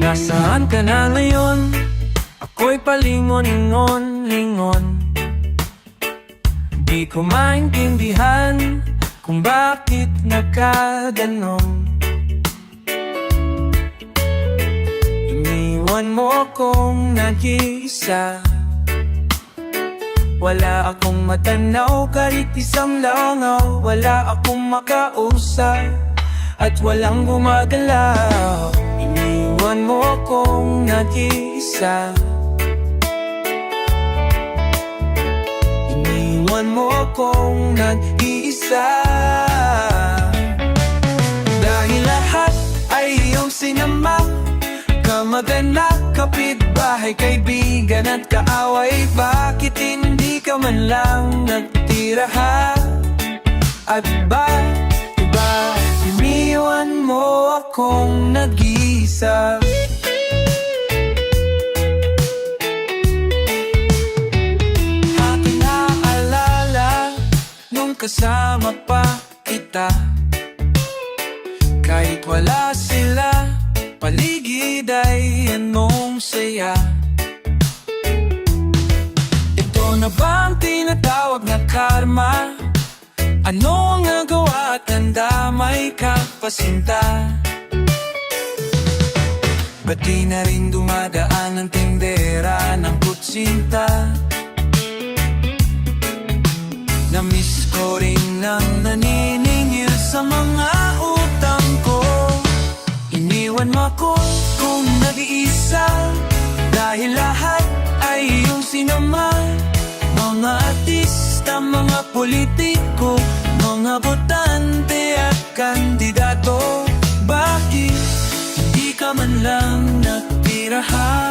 Nasaan ka na ngayon? Ako'y palingon-lingon. Di ko maintindihan kung bakit nagkaganon. Iniwan mo akong nag-iisa. Wala akong matanaw kahit isang langaw. Wala akong makausap at walang gumagalaw. Iniwan mo akong nag-iisa. Iniwan mo akong nag-iisa. Dahil lahat ay iyong sinama, Kamag-anak, kapitbahay, kaibigan at kaaway, bakit hindi ka man lang nagtira ha? At bakit ba iniwan mo akong nag-iisa? Aking naalala nung kasama pa kita, kahit wala sila paligid ay anong saya. Ito na ba ang tinatawag na karma? Ano ang nagawa at handa may kapasinta? Ba't di na rin dumadaan ang tindera ng kutsinta? Na-miss ko rin ang naniningil sa mga utang ko. Iniwan mo ako kung nag-iisa, dahil lahat ay iyong sinama. Mga artista, mga politiko, mga botante at kandidato, bakit hindi ka man lang nagtira ha?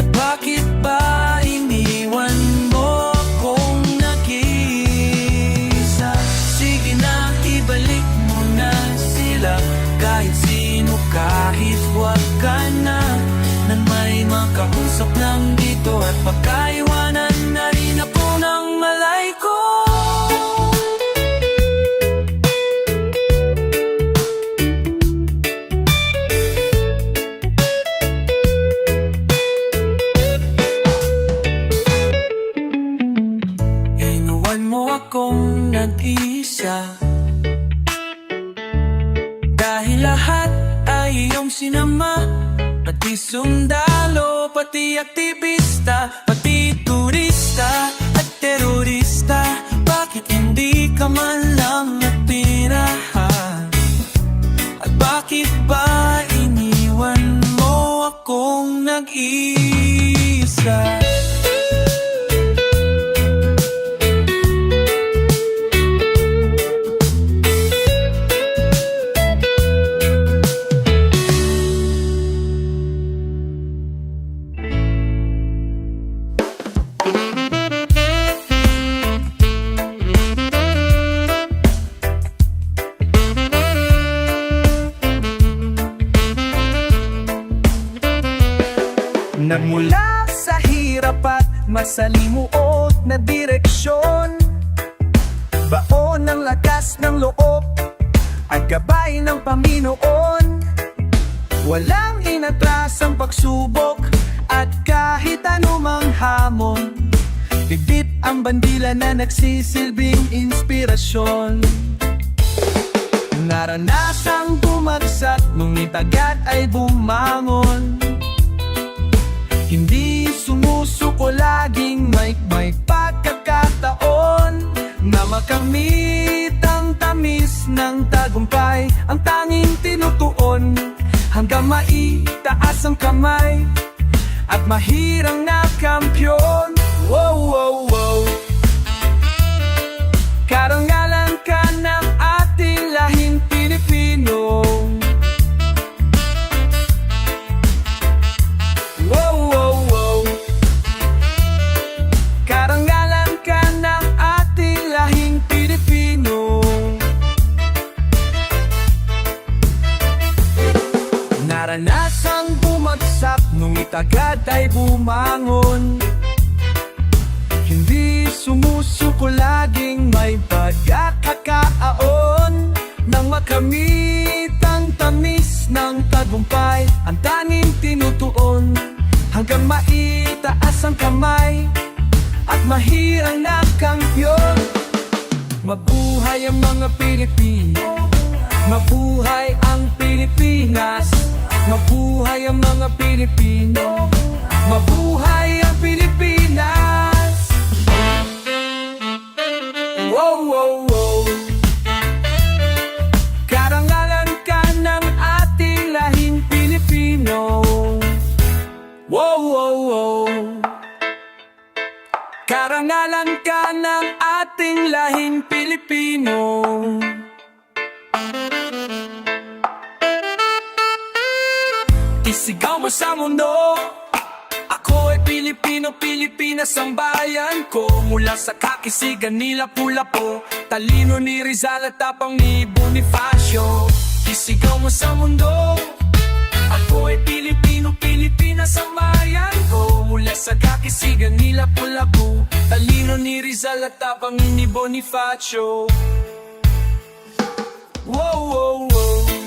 At bakit ba iniwan mo akong nag-iisa? Sige na, ibalik mo na sila, kahit sino, kahit wag ka na, nang may makausap lang dito at pagkaiwanan na rin ako ng malay ko. Inuwan mo akong nag-iisa, dahil lahat ay iyong sinama. Pati sundalo, pati aktivista, pati turista at terorista, bakit hindi ka man lang natira? At bakit ba iniwan mo akong nag-iisa? Nagmula sa hirap at masalimuot na direksyon, baon ng lakas ng loob at gabay ng Panginoon. Walang inatras ang pagsubok at kahit anumang hamon, bibit ang bandila na nagsisilbing inspirasyon. Naranasang bumagsak nung itagat ay bumangon, hindi sumusuko, laging may pagkakataon na makamit ang tamis ng tagumpay. Ang tanging tinutuon hanggang maitaas ang kamay at mahirang na kampyon. Wow, wow, wow. Karangalan ka ng ating lahing Pilipino. Wow, wow, wow. Karangalan ka ng ating lahing Pilipino. Naranasang bumagsak nung itagad ay bumangon, hindi sumusuko, laging may pagkakataon nang makamit ang tamis ng tagumpay. Ang tanging tinutuon hanggang maitaas ang kamay at mahirang na kampyon. Mabuhay ang mga Pilipino, mabuhay ang Pilipinas, mabuhay ang mga Pilipino, mabuhay ang Pilipinas. Wow, wow, wow. Karangalan ka ng ating lahing Pilipino. Wow, wow, wow. Karangalan ka ng ating lahing Pilipino. Isigaw mo sa mundo. Ako ay Pilipino, Pilipinas ang bayan ko. Mula sa kakisigan nila Lapu-Lapu, talino ni Rizal at tapang ni Bonifacio. Isigaw mo sa mundo. Ako ay Pilipino, Pilipinas ang bayan ko. Mula sa kakisigan nila Lapu-Lapu, talino ni Rizal at tapang ni Bonifacio. Wow, wow, wow.